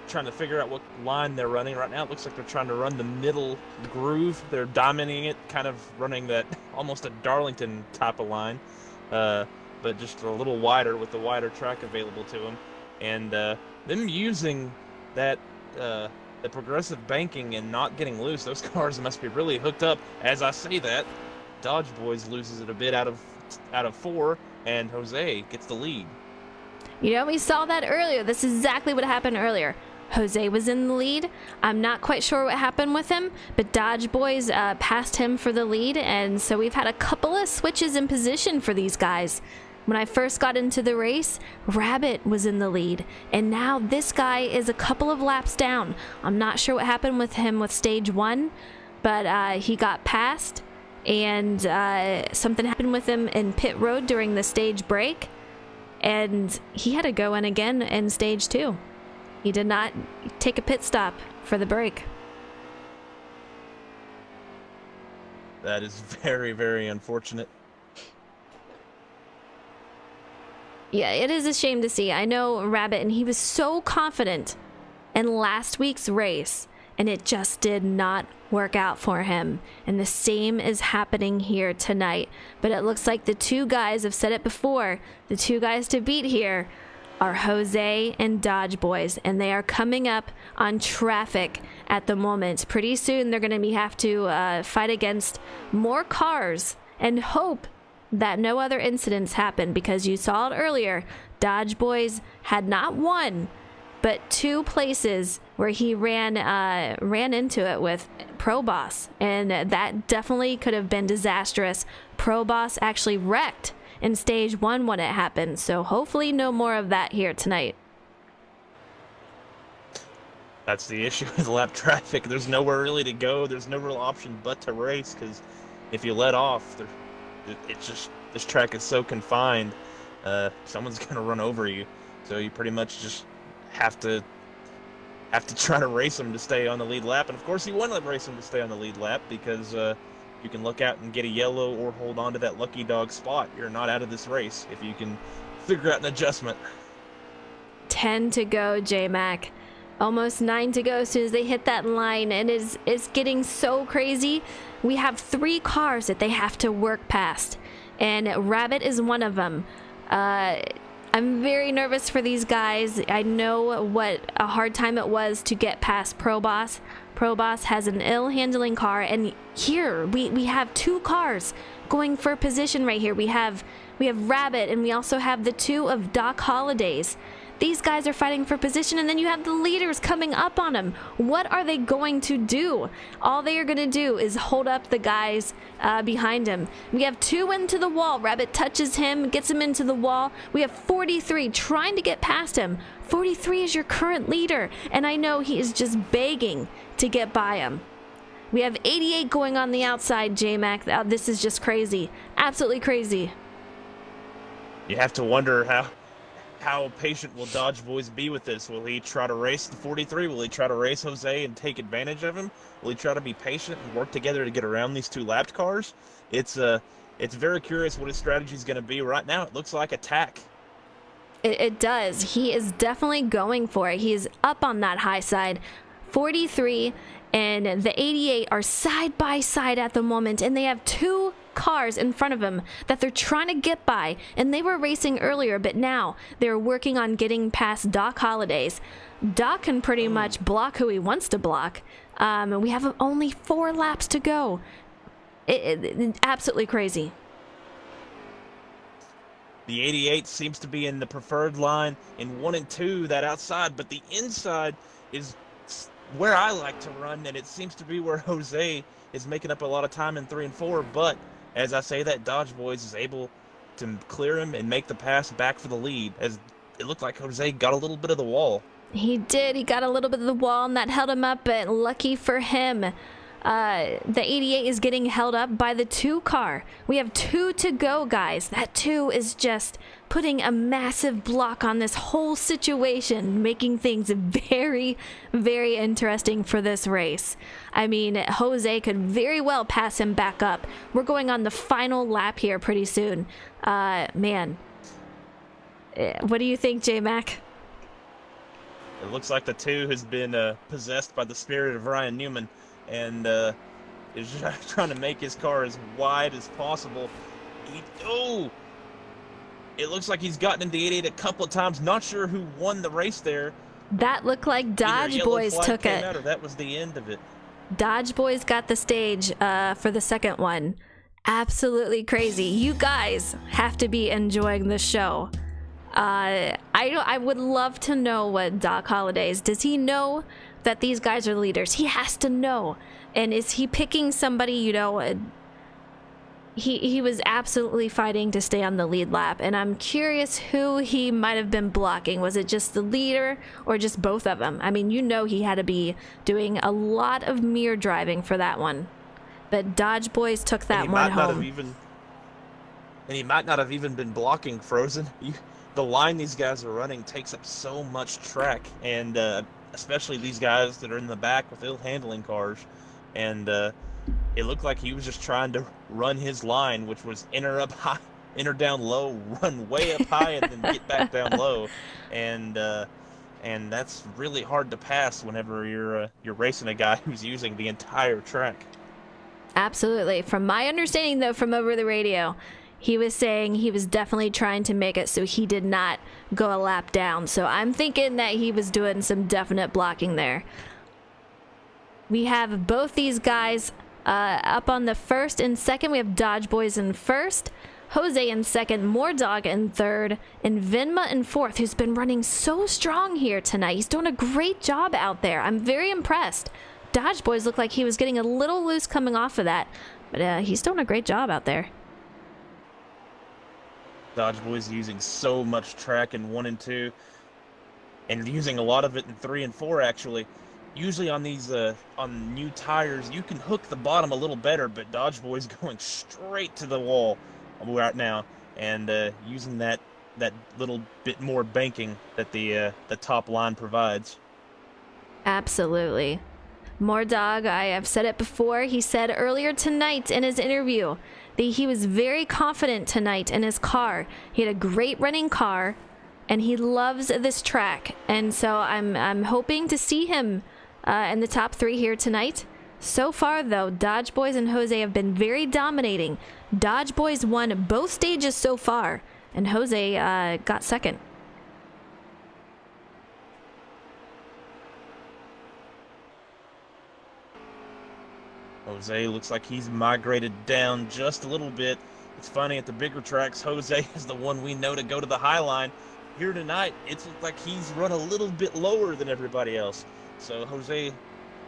Trying to figure out what line they're running. Right now it looks like they're trying to run the middle groove. They're dominating it, kind of running that almost a Darlington type of line, but just a little wider with the wider track available to them. And them using that the progressive banking and not getting loose, those cars must be really hooked up. As I say that, Dodge Boys loses it a bit out of 4, and Jose gets the lead. You know, we saw that earlier. This is exactly what happened earlier. Jose was in the lead. I'm not quite sure what happened with him, but Dodge Boys passed him for the lead, and so we've had a couple of switches in position for these guys. When I first got into the race, Rabbit was in the lead, and now this guy is a couple of laps down. I'm not sure what happened with him with stage 1, but he got passed, and something happened with him in pit road during the stage break, and he had to go in again in stage 2. He did not take a pit stop for the break. That is very, very unfortunate. Yeah, it is a shame to see. I know Rabbit, and he was so confident in last week's race, and it just did not work out for him. And the same is happening here tonight. But it looks like the two guys, I've said it before, the two guys to beat here are Jose and Dodge Boys, and they are coming up on traffic at the moment. Pretty soon they're going to have to fight against more cars and hope that no other incidents happen, because you saw it earlier. Dodge Boys had not one, but two places where he ran into it with Pro Boss, and that definitely could have been disastrous. Pro Boss actually wrecked in stage 1 when it happened, so hopefully no more of that here tonight. That's the issue with lap traffic. There's nowhere really to go. There's no real option but to race, because if you let off, it's just, this track is so confined. Someone's gonna run over you, so you pretty much just have to try to race them to stay on the lead lap. And of course you want to race them to stay on the lead lap, because you can look out and get a yellow or hold on to that lucky dog spot. You're not out of this race if you can figure out an adjustment. 10 to go, J-Mac. Almost 9 to go as soon as they hit that line, and it's getting so crazy. We have 3 cars that they have to work past, and Rabbit is one of them. I'm very nervous for these guys. I know what a hard time it was to get past Pro Boss. Pro Boss has an ill-handling car, and here we have 2 cars going for position right here. We have Rabbit, and we also have the 2 of Doc Holiday's. These guys are fighting for position, and then you have the leaders coming up on them. What are they going to do? All they are going to do is hold up the guys behind him. We have 2 into the wall. Rabbit touches him, gets him into the wall. We have 43 trying to get past him. 43 is your current leader, and I know he is just begging to get by him. We have 88 going on the outside, J-Mac. This is just crazy. Absolutely crazy. You have to wonder how patient will Dodge Boys be with this? Will he try to race the 43? Will he try to race Jose and take advantage of him? Will he try to be patient and work together to get around these 2 lapped cars? It's very curious what his strategy is going to be. Right now, it looks like attack. It does. He is definitely going for it. He is up on that high side. 43 and the 88 are side by side at the moment, and they have 2 cars in front of them that they're trying to get by, and they were racing earlier, but now they're working on getting past Doc Holiday's. Doc can pretty much block who he wants to block. We have only 4 laps to go. Absolutely crazy. The 88 seems to be in the preferred line in 1 and 2, that outside, but the inside is where I like to run, and it seems to be where Jose is making up a lot of time in 3 and 4, but as I say that, Dodge Boys is able to clear him and make the pass back for the lead, as it looked like Jose got a little bit of the wall. He did. He got a little bit of the wall, and that held him up, but lucky for him, the 88 is getting held up by the 2 car. We have 2 to go, guys. That 2 is just putting a massive block on this whole situation, making things very, very interesting for this race. I mean, Jose could very well pass him back up. We're going on the final lap here pretty soon. Man. What do you think, J-Mac? It looks like the 2 has been possessed by the spirit of Ryan Newman, and is trying to make his car as wide as possible. It looks like he's gotten into 88 a couple of times. Not sure who won the race there. That looked like Dodge Boys took it. Or that was the end of it. Dodge Boys got the stage for the second one. Absolutely crazy. You guys have to be enjoying the show. I would love to know what Doc Holiday's. Does he know that these guys are leaders? He has to know. And is he picking somebody, you know, he was absolutely fighting to stay on the lead lap, and I'm curious who he might have been blocking. Was it just the leader or just both of them? I mean, you know, he had to be doing a lot of mirror driving for that one. But Dodge Boys took that one home. And he might not have even been blocking Frozen. The line these guys are running takes up so much track, and especially these guys that are in the back with ill-handling cars. And it looked like he was just trying to run his line, which was enter up enter down low, run way up high, and then get back down low, and that's really hard to pass whenever you're racing a guy who's using the entire track. Absolutely. From my understanding, though, from over the radio, he was saying he was definitely trying to make it so he did not go a lap down. So I'm thinking that he was doing some definite blocking there. We have both these guys up on the first and second. We have Dodge Boys in first, Jose in second, Moordog in third, and Venma in fourth, who's been running so strong here tonight. He's doing a great job out there. I'm very impressed. Dodge Boys looked like he was getting a little loose coming off of that, but he's doing a great job out there. Dodge Boys using so much track in 1 and 2, and using a lot of it in 3 and 4, actually. Usually on these on new tires, you can hook the bottom a little better, but Dodge Boys going straight to the wall right now, and using that little bit more banking that the top line provides. Absolutely. Moordog, I have said it before, he said earlier tonight in his interview that he was very confident tonight in his car. He had a great running car, and he loves this track. And so I'm hoping to see him in the top 3 here tonight. So far, though, Dodge Boys and Jose have been very dominating. Dodge Boys won both stages so far, and Jose got second. Jose looks like he's migrated down just a little bit. It's funny, at the bigger tracks, Jose is the one we know to go to the high line. Here tonight, it's like he's run a little bit lower than everybody else. So Jose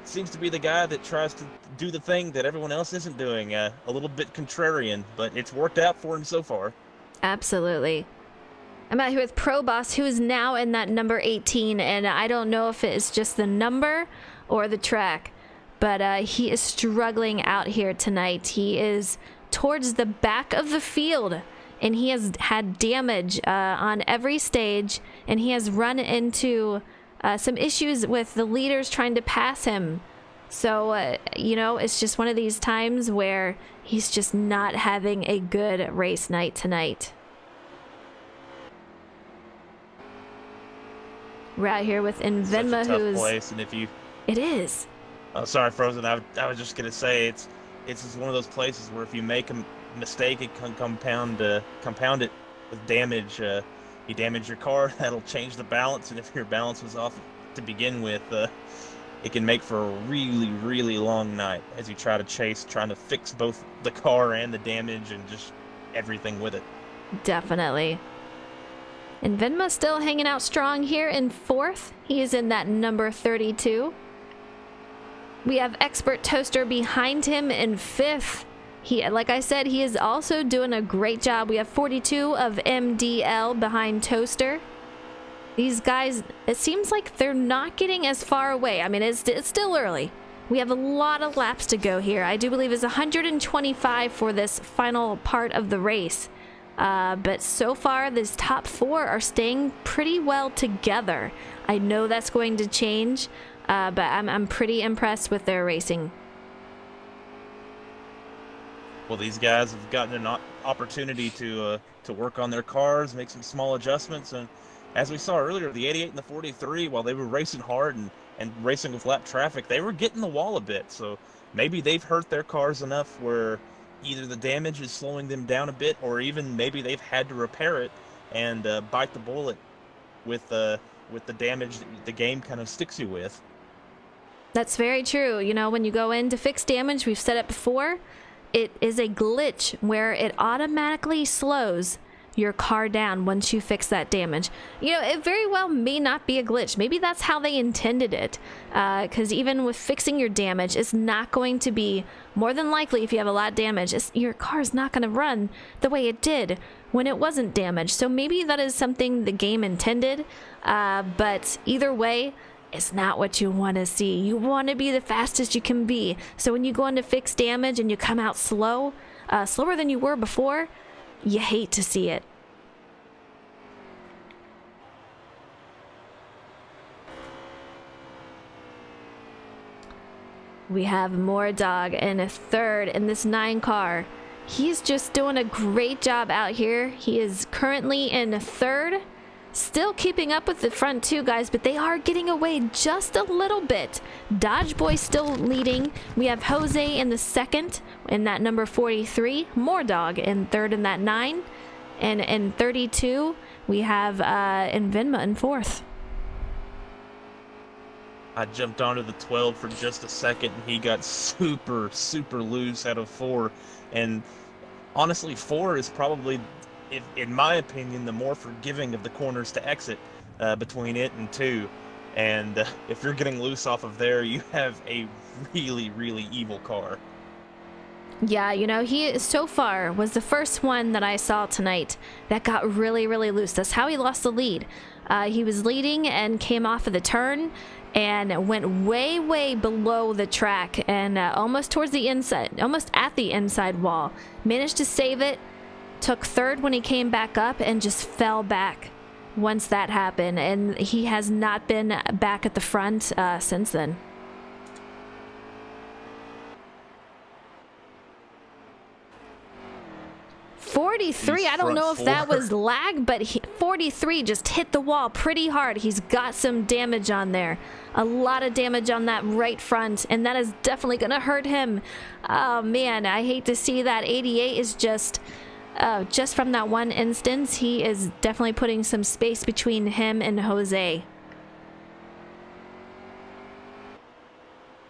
seems to be the guy that tries to do the thing that everyone else isn't doing. A little bit contrarian, but it's worked out for him so far. Absolutely. I'm out here with Pro Boss, who is now in that number 18, and I don't know if it is just the number or the track, but he is struggling out here tonight. He is towards the back of the field, and he has had damage on every stage, and he has run into some issues with the leaders trying to pass him. So, it's just one of these times where he's just not having a good race night tonight. We're out here with Invenma, who's... place, and if you... It is. Oh, sorry, Frozen. I was just gonna say it's just one of those places where if you make a mistake, it can compound it with damage. You damage your car, that'll change the balance, and if your balance was off to begin with, it can make for a really, really long night as you trying to fix both the car and the damage and just everything with it. Definitely. And Venma still hanging out strong here in fourth. He is in that number 32. We have Expert Toaster behind him in fifth. Like I said, he is also doing a great job. We have 42 of MDL behind Toaster. These guys, it seems like they're not getting as far away. I mean, it's still early. We have a lot of laps to go here. I do believe it's 125 for this final part of the race. But so far, this top 4 are staying pretty well together. I know that's going to change, but I'm pretty impressed with their racing. Well, these guys have gotten an opportunity to work on their cars, make some small adjustments, and as we saw earlier, the 88 and the 43, while they were racing hard and racing with lap traffic, they were getting the wall a bit. So maybe they've hurt their cars enough where either the damage is slowing them down a bit, or even maybe they've had to repair it and bite the bullet with the damage that the game kind of sticks you with. That's very true. You know, when you go in to fix damage, we've said it before, it is a glitch where it automatically slows your car down once you fix that damage. You know, it very well may not be a glitch. Maybe that's how they intended it. Because even with fixing your damage, it's not going to be, more than likely, if you have a lot of damage, your car's not going to run the way it did when it wasn't damaged. So maybe that is something the game intended. But either way, it's not what you want to see. You want to be the fastest you can be. So when you go in to fix damage and you come out slow, slower than you were before, you hate to see it. We have Moordog in a third in this 9 car. He's just doing a great job out here. He is currently in third, still keeping up with the front two guys, but they are getting away just a little bit. Dodge Boy still leading. We have Jose in the second in that number 43, Moordog in third in that 9, and in 32 we have Invenma in fourth. I jumped onto the 12 for just a second, and he got super loose out of 4. And honestly, 4 is probably, in my opinion, the more forgiving of the corners to exit between it and 2. And if you're getting loose off of there, you have a really evil car. Yeah, you know, he so far was the first one that I saw tonight that got really loose. That's how he lost the lead. He was leading and came off of the turn and went way below the track and almost towards the inside, almost at the inside wall. Managed to save it, took third when he came back up, and just fell back once that happened. And he has not been back at the front since then. .43, I don't know if that was lag, but 43 just hit the wall pretty hard. He's got some damage on there. A lot of damage on that right front, and that is definitely going to hurt him. Oh, man, I hate to see that. 88 is just from that one instance, he is definitely putting some space between him and Jose.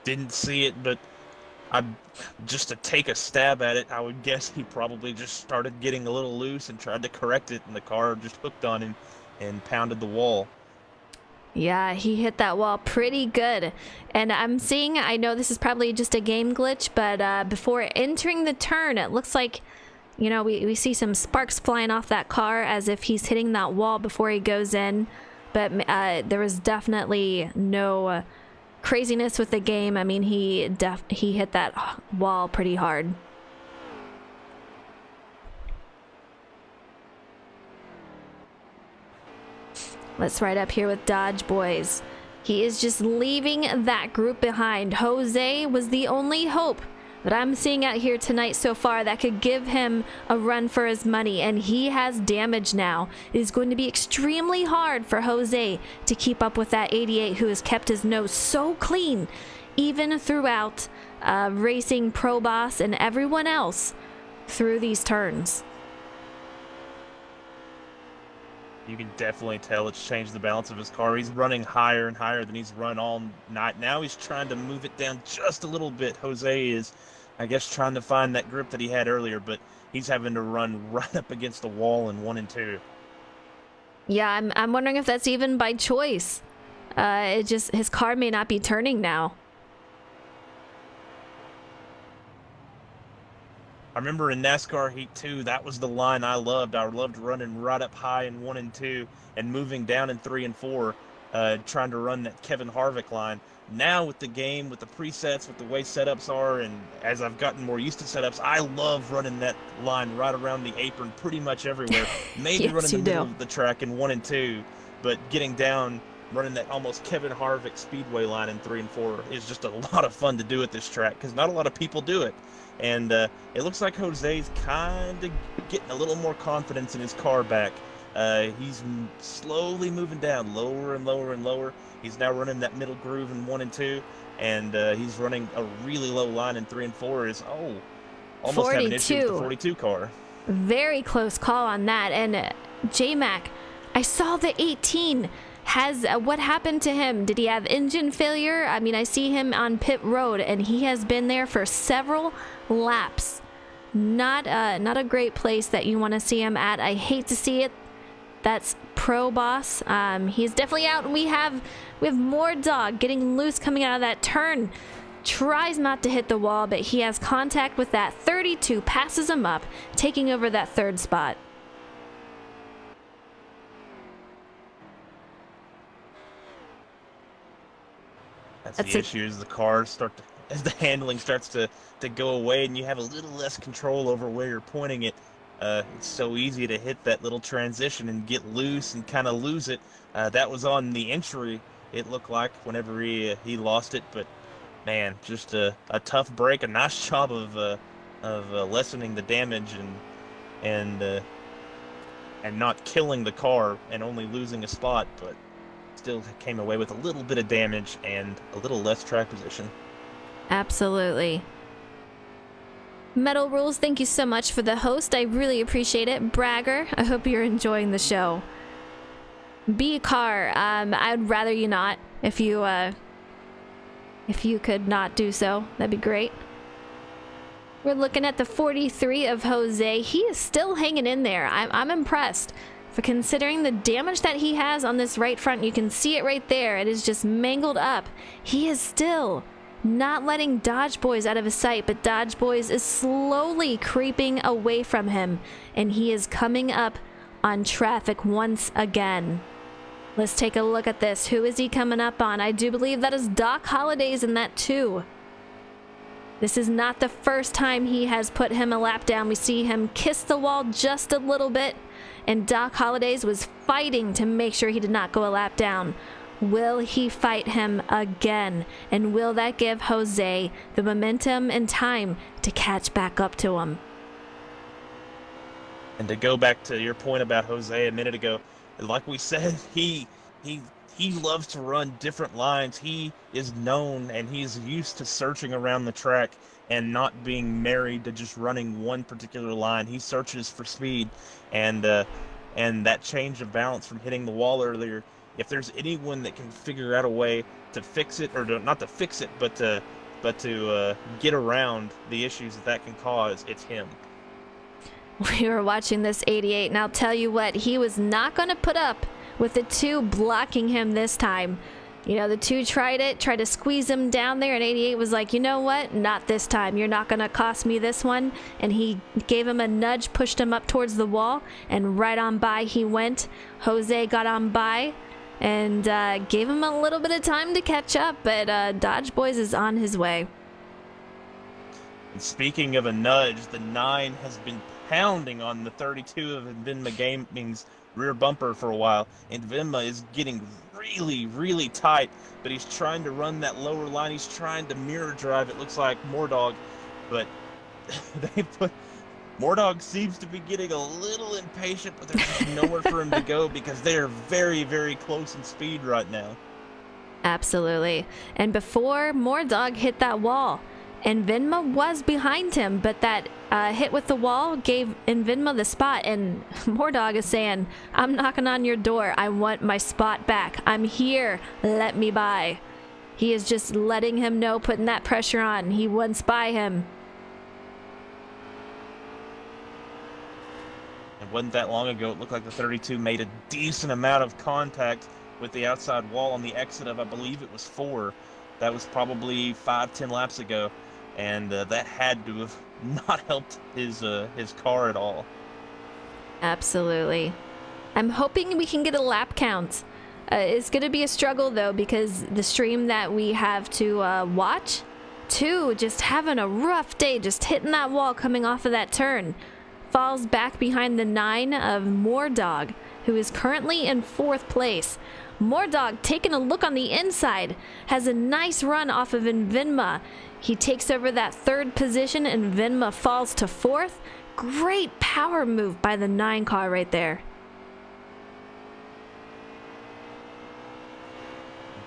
Didn't see it, but just to take a stab at it, I would guess he probably just started getting a little loose and tried to correct it, and the car just hooked on him and pounded the wall. Yeah, he hit that wall pretty good. And I'm seeing, I know this is probably just a game glitch, but before entering the turn, it looks like, you know, we see some sparks flying off that car as if he's hitting that wall before he goes in. But there was definitely no craziness with the game. I mean, he hit that wall pretty hard. Let's ride up here with Dodge Boys. He is just leaving that group behind. Jose was the only hope that I'm seeing out here tonight so far that could give him a run for his money, and he has damage now. It is going to be extremely hard for Jose to keep up with that 88 who has kept his nose so clean even throughout racing Pro Boss and everyone else through these turns. You can definitely tell it's changed the balance of his car. He's running higher and higher than he's run all night. Now he's trying to move it down just a little bit. Jose is, I guess, trying to find that grip that he had earlier, but he's having to run right up against the wall in 1 and 2. Yeah, I'm wondering if that's even by choice. His car may not be turning now. I remember in NASCAR Heat 2, that was the line I loved. I loved running right up high in 1 and 2 and moving down in 3 and 4, trying to run that Kevin Harvick line. Now with the game, with the presets, with the way setups are, and as I've gotten more used to setups, I love running that line right around the apron pretty much everywhere. Maybe yes, running the middle of the track in 1 and 2, but getting down, running that almost Kevin Harvick speedway line in 3 and 4 is just a lot of fun to do at this track because not a lot of people do it. And it looks like Jose's kind of getting a little more confidence in his car back. He's slowly moving down, lower and lower and lower. He's now running that middle groove in 1 and 2, and he's running a really low line in 3 and 4. Almost 42. having issues with the 42 car. Very close call on that. And J-Mac, I saw the 18. What happened to him? Did he have engine failure? I mean, I see him on pit road, and he has been there for several laps. Not a great place that you want to see him at. I hate to see it. That's Pro Boss. He's definitely out, and we have more dog getting loose coming out of that turn. Tries not to hit the wall, but he has contact with that 32, passes him up, taking over that third spot. That's the issue, is the cars as the handling starts to go away and you have a little less control over where you're pointing it. It's so easy to hit that little transition and get loose and kind of lose it. That was on the entry, it looked like, whenever he lost it. But man, just a tough break. A nice job of lessening the damage and not killing the car and only losing a spot, but still came away with a little bit of damage and a little less track position. Absolutely. Metal Rules, thank you so much for the host. I really appreciate it. Bragger, I hope you're enjoying the show. B Car, I'd rather you not. If you could not do so, that'd be great. We're looking at the 43 of Jose. He is still hanging in there. I'm impressed. For considering the damage that he has on this right front, you can see it right there. It is just mangled up. He is still not letting Dodge Boys out of his sight, but Dodge Boys is slowly creeping away from him, and he is coming up on traffic once again. Let's take a look at this. Who is he coming up on? I do believe that is Doc Hollidays in that too. This is not the first time he has put him a lap down. We see him kiss the wall just a little bit, and Doc Hollidays was fighting to make sure he did not go a lap down. Will he fight him again? And will that give Jose the momentum and time to catch back up to him? And to go back to your point about Jose a minute ago, like we said, he loves to run different lines. He is known and he's used to searching around the track and not being married to just running one particular line. He searches for speed, and that change of balance from hitting the wall earlier, if there's anyone that can figure out a way to fix it, or not to fix it, but to get around the issues that can cause, it's him. We were watching this 88, and I'll tell you what, he was not going to put up with the two blocking him this time. You know, the two tried to squeeze him down there, and 88 was like, you know what? Not this time. You're not going to cost me this one. And he gave him a nudge, pushed him up towards the wall, and right on by he went. Jose got on by and gave him a little bit of time to catch up, but Dodge Boys is on his way. And speaking of a nudge, the 9 has been pounding on the 32 of Vinma Gaming's rear bumper for a while, and Vinma is getting really, really tight, but he's trying to run that lower line. He's trying to mirror drive, it looks like, Mordog, but Mordog seems to be getting a little impatient, but there's just nowhere for him to go because they are very, very close in speed right now. Absolutely. And before Mordog hit that wall, and Vinma was behind him, but that hit with the wall gave Vinma the spot, and Mordog is saying, I'm knocking on your door. I want my spot back. I'm here. Let me by. He is just letting him know, putting that pressure on. He wants by him. It wasn't that long ago, it looked like the 32 made a decent amount of contact with the outside wall on the exit of, I believe it was 4. That was probably 5-10 laps ago, and that had to have not helped his car at all. Absolutely. I'm hoping we can get a lap count. It's going to be a struggle, though, because the stream that we have to watch, too, just having a rough day, just hitting that wall coming off of that turn. Falls back behind the 9 of Mordog, who is currently in 4th place. Mordog, taking a look on the inside, has a nice run off of Vinma. He takes over that 3rd position, and Vinma falls to 4th. Great power move by the 9 car right there.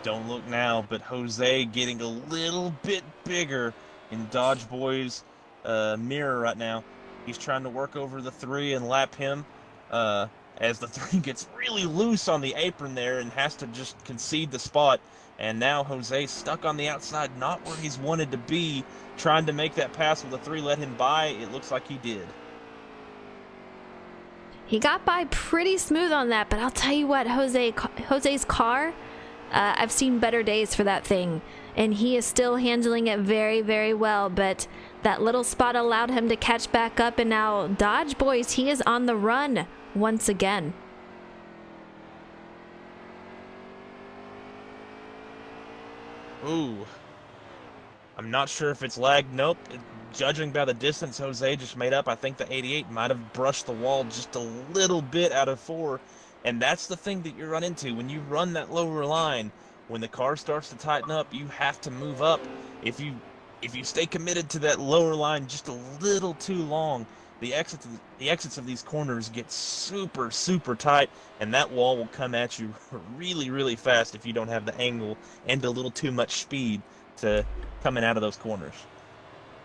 Don't look now, but Jose getting a little bit bigger in Dodge Boy's mirror right now. He's trying to work over the 3 and lap him as the 3 gets really loose on the apron there and has to just concede the spot. And now Jose's stuck on the outside, not where he's wanted to be, trying to make that pass. Will the 3 let him by? It looks like he did. He got by pretty smooth on that, but I'll tell you what, Jose's car, I've seen better days for that thing, and he is still handling it very, very well, but that little spot allowed him to catch back up, and now Dodge Boys, he is on the run once again. Ooh. I'm not sure if it's lag. Nope. Judging by the distance Jose just made up, I think the 88 might have brushed the wall just a little bit out of 4. And that's the thing that you run into. When you run that lower line, when the car starts to tighten up, you have to move up. If if you stay committed to that lower line just a little too long, the exits of these corners get super, super tight, and that wall will come at you really, really fast if you don't have the angle and a little too much speed to coming out of those corners.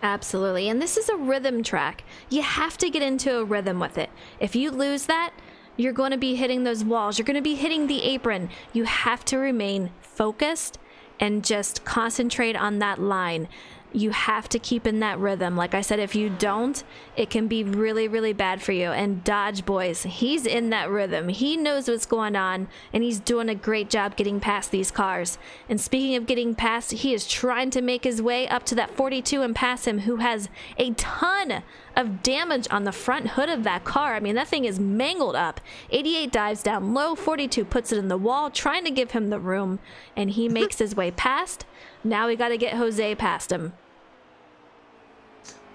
Absolutely. And this is a rhythm track. You have to get into a rhythm with it. If you lose that, you're going to be hitting those walls. You're going to be hitting the apron. You have to remain focused and just concentrate on that line. You have to keep in that rhythm. Like I said, if you don't, it can be really, really bad for you. And Dodge Boys, he's in that rhythm. He knows what's going on, and he's doing a great job getting past these cars. And speaking of getting past, he is trying to make his way up to that 42 and pass him, who has a ton of damage on the front hood of that car. I mean, that thing is mangled up. 88 dives down low, 42 puts it in the wall, trying to give him the room, and he makes his way past. Now we got to get Jose past him.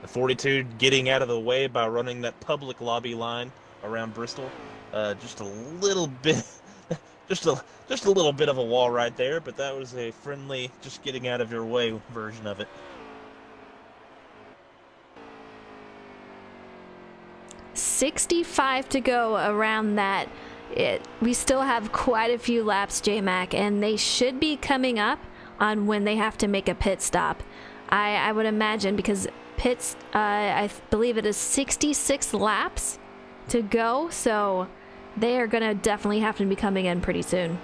The 42 getting out of the way by running that public lobby line around Bristol. Just a little bit, just a little bit of a wall right there, but that was a friendly, just getting out of your way version of it. $65 to go around that. We still have quite a few laps, J-Mac, and they should be coming up on when they have to make a pit stop. I would imagine, because pits, I believe it is 66 laps to go, so they are going to definitely have to be coming in pretty soon.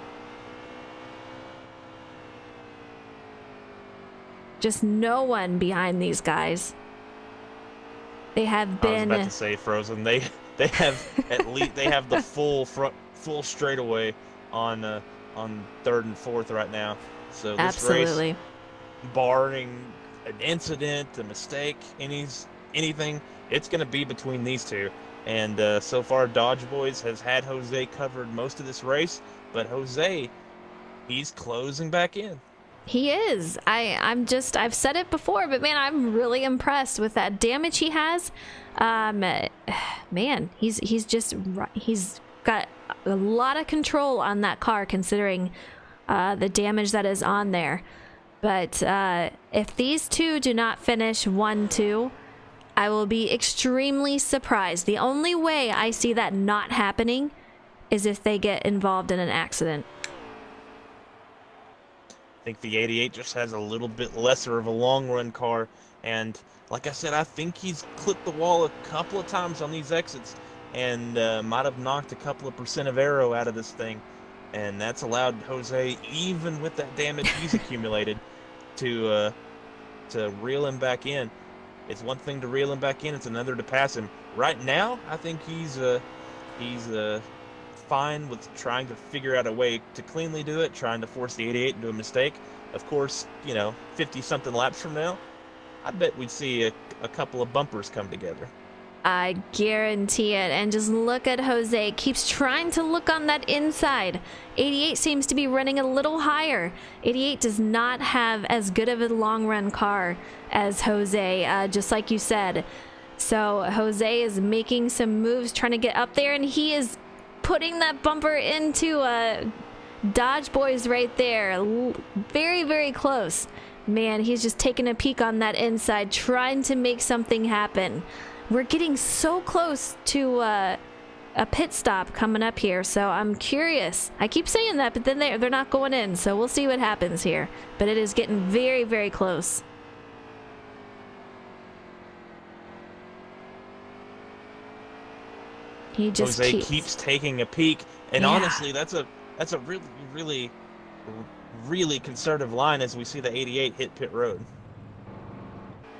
Just no one behind these guys. They have been... I was about to say, Frozen. They have at least the full straightaway on third and fourth right now. So this Absolutely. race, barring an incident, a mistake, anything, it's going to be between these two. And so far, Dodge Boys has had Jose covered most of this race, but Jose, he's closing back in. He is. I've said it before, but man, I'm really impressed with that damage he has. Man, he's got a lot of control on that car, considering the damage that is on there. But if these two do not finish 1-2, I will be extremely surprised. The only way I see that not happening is if they get involved in an accident. I think the 88 just has a little bit lesser of a long run car, and like I said, I think he's clipped the wall a couple of times on these exits, and might have knocked a couple of % of aero out of this thing, and that's allowed Jose, even with that damage he's accumulated, to reel him back in. It's one thing to reel him back in; it's another to pass him. Right now, I think he's fine with trying to figure out a way to cleanly do it, trying to force the 88 into a mistake. Of course, 50-something laps from now, I bet we'd see a couple of bumpers come together. I guarantee it. And just look at Jose. Keeps trying to look on that inside. 88 seems to be running a little higher. 88 does not have as good of a long run car as Jose, just like you said. So Jose is making some moves, trying to get up there, and he is putting that bumper into Dodge Boys right there. Very, very close. Man, he's just taking a peek on that inside, trying to make something happen. We're getting so close to a pit stop coming up here, so I'm curious. I keep saying that, but then they're not going in, so we'll see what happens here. But it is getting very, very close. He just Jose keeps taking a peek, and Yeah. honestly, that's a really, really, really conservative line as we see the 88 hit pit road.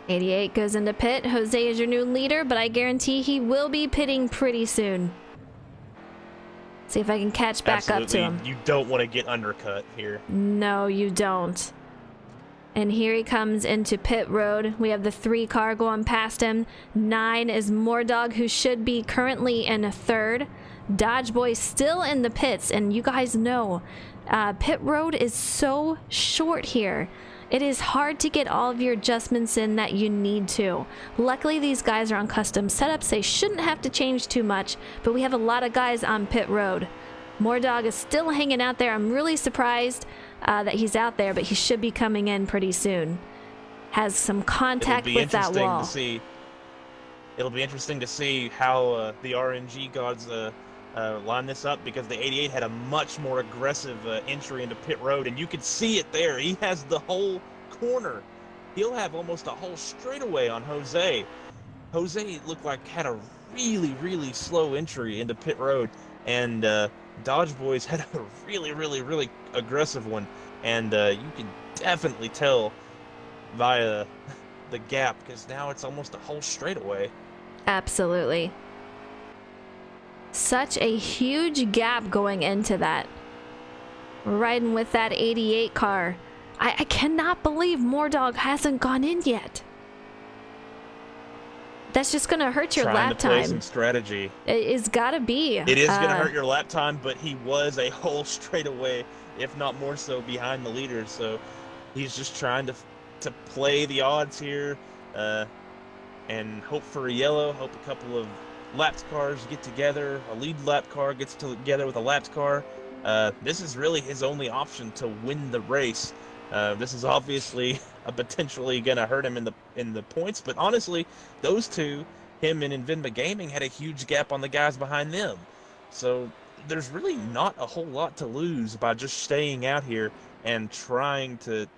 88 goes into pit. Jose is your new leader, but I guarantee he will be pitting pretty soon. See if I can catch back up to him. You don't want to get undercut here. No, you don't. And here he comes into pit road. We have the 3 car going past him. 9 is Mordog, who should be currently in a third. Dodge Boy still in the pits, and you guys know pit road is so short here. It is hard to get all of your adjustments in that you need to. Luckily, these guys are on custom setups. They shouldn't have to change too much, but we have a lot of guys on pit road. Mordog is still hanging out there. I'm really surprised that he's out there, but he should be coming in pretty soon. has some contact It'll be with that interesting wall. to see. It'll be interesting to see how the RNG gods line this up, because the 88 had a much more aggressive entry into pit road, and you could see it there. He has the whole corner. He'll have almost a whole straightaway on Jose. Jose looked like had a really, really slow entry into pit road, and Dodge Boys had a really, really, really aggressive one, and you can definitely tell via the gap, because now it's almost a whole straightaway. Absolutely. Such a huge gap going into that. We're riding with that 88 car. I cannot believe Moordog hasn't gone in yet. That's just gonna hurt your Trying lap to play time. some strategy. It's gotta be. It is going to hurt your lap time, but he was a whole straightaway, if not more so, behind the leader. So he's just trying to play the odds here, and hope for a yellow. Hope a couple of lapped cars get together. A lead lap car gets together with a lapped car. This is really his only option to win the race. This is obviously potentially going to hurt him in the points, but honestly, those two, him and Invinba Gaming, had a huge gap on the guys behind them. So there's really not a whole lot to lose by just staying out here and trying to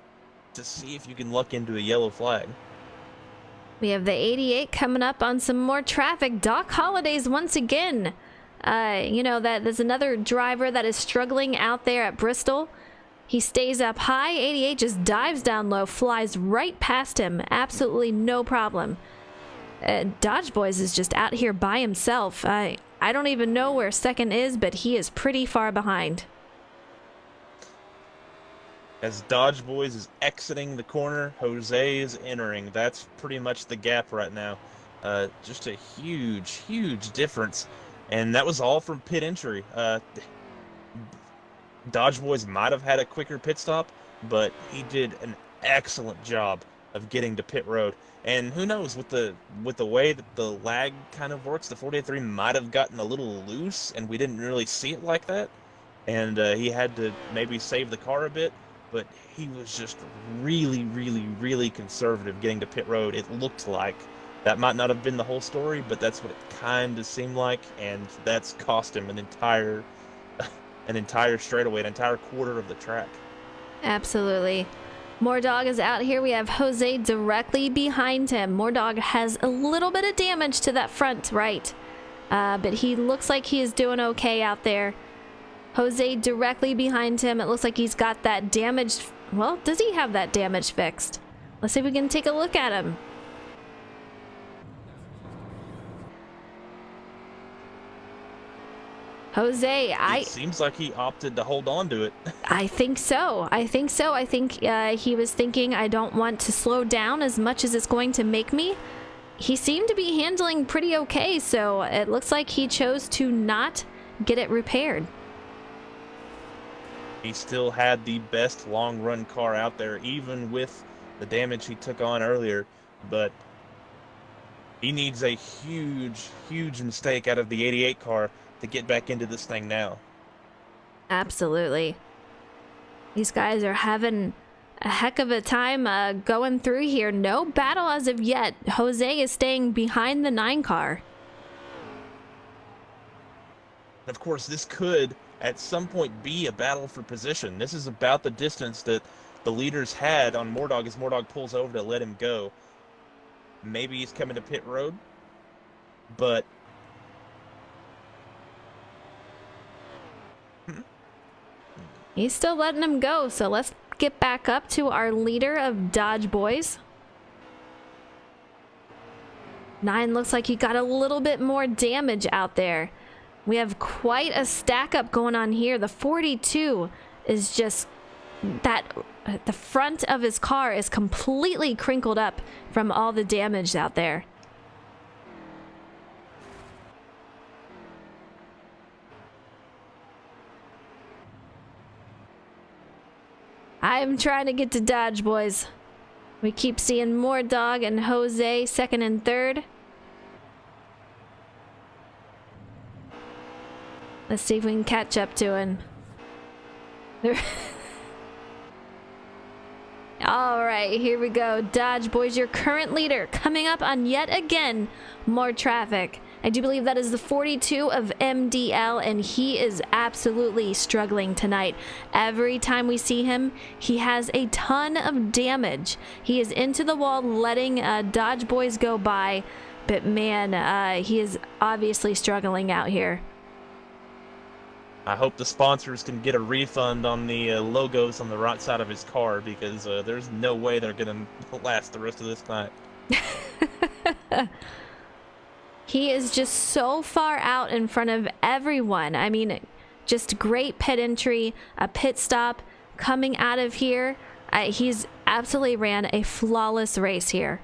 see if you can luck into a yellow flag. We have the 88 coming up on some more traffic. Doc Holidays once again. You know, that there's another driver that is struggling out there at Bristol. He stays up high. 88 just dives down low, flies right past him. Absolutely no problem. Dodge Boys is just out here by himself. I don't even know where second is, but he is pretty far behind. As Dodge Boys is exiting the corner, Jose is entering. That's pretty much the gap right now. Just a huge, huge difference. And that was all from pit entry. Dodge Boys might have had a quicker pit stop, but he did an excellent job of getting to pit road. And who knows, with the way that the lag kind of works, the 48.3 might have gotten a little loose, and we didn't really see it like that. And he had to maybe save the car a bit, but he was just really, really, really conservative getting to pit road. It looked like that might not have been the whole story, but that's what it kind of seemed like, and that's cost him an entire straightaway, an entire quarter of the track. Absolutely. Moordog is out here. We have Jose directly behind him. Moordog has a little bit of damage to that front right, but he looks like he is doing okay out there. Jose directly behind him. It looks like he's got that damage. Well, does he have that damage fixed? Let's see if we can take a look at him. Jose, It seems like he opted to hold on to it. I think so. I think he was thinking, I don't want to slow down as much as it's going to make me. He seemed to be handling pretty okay, so it looks like he chose to not get it repaired. He still had the best long run car out there, even with the damage he took on earlier, but he needs a huge, huge mistake out of the 88 car to get back into this thing now. Absolutely. These guys are having a heck of a time going through here. No battle as of yet. Jose is staying behind the 9 car. Of course, this could at some point be a battle for position. This is about the distance that the leaders had on Moordog as Moordog pulls over to let him go. Maybe he's coming to pit road, but He's still letting him go, so let's get back up to our leader of Dodge Boys. 9 looks like he got a little bit more damage out there. We have quite a stack up going on here. The 42 is just that the front of his car is completely crinkled up from all the damage out there. I'm trying to get to Dodge Boys. We keep seeing Moordog and Jose second and third. Let's see if we can catch up to him. All right, here we go. Dodge Boys, your current leader, coming up on yet again more traffic. I do believe that is the 42 of MDL, and he is absolutely struggling tonight. Every time we see him, he has a ton of damage. He is into the wall, letting Dodge Boys go by, but man, he is obviously struggling out here. I hope the sponsors can get a refund on the logos on the right side of his car, because there's no way they're going to last the rest of this night. He is just so far out in front of everyone. I mean, just great pit entry, a pit stop, coming out of here. He's absolutely ran a flawless race here.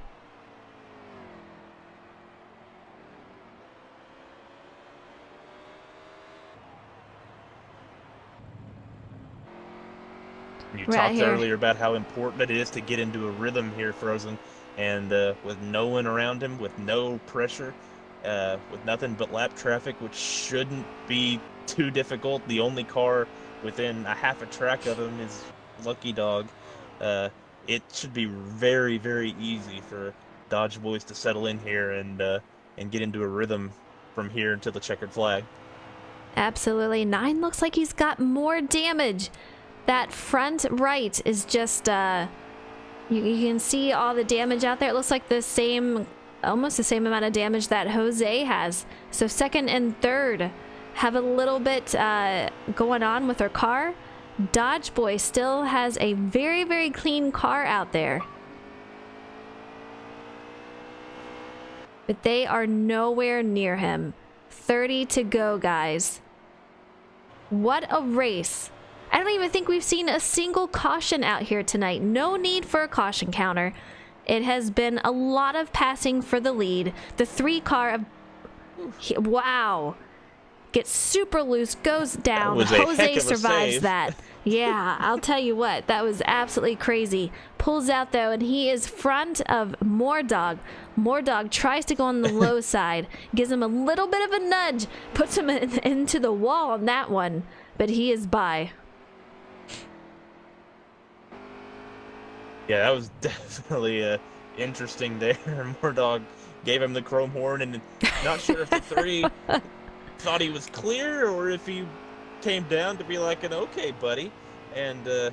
You Right talked here. earlier about how important it is to get into a rhythm here, Frozen, and with no one around him, with no pressure, with nothing but lap traffic, which shouldn't be too difficult. The only car within a half a track of him is Lucky Dog. It should be very, very easy for Dodge Boys to settle in here and get into a rhythm from here until the checkered flag. Absolutely. 9 looks like he's got more damage. That front right is just, you can see all the damage out there. It looks like the same, almost the same amount of damage that Jose has. So second and third have a little bit going on with their car. Dodge Boy still has a very, very clean car out there. But they are nowhere near him. 30 to go, guys. What a race. I don't even think we've seen a single caution out here tonight. No need for a caution counter. It has been a lot of passing for the lead. The 3 car of... Wow. Gets super loose, goes down. That was a heck Jose of a survives save. that. Yeah, I'll tell you what. That was absolutely crazy. Pulls out, though, and he is front of Moordog. Moordog tries to go on the low side. Gives him a little bit of a nudge. Puts him into the wall on that one. But he is by. Yeah, that was definitely interesting there. Moordog gave him the chrome horn, and not sure if the 3 thought he was clear or if he came down to be like an okay, buddy, and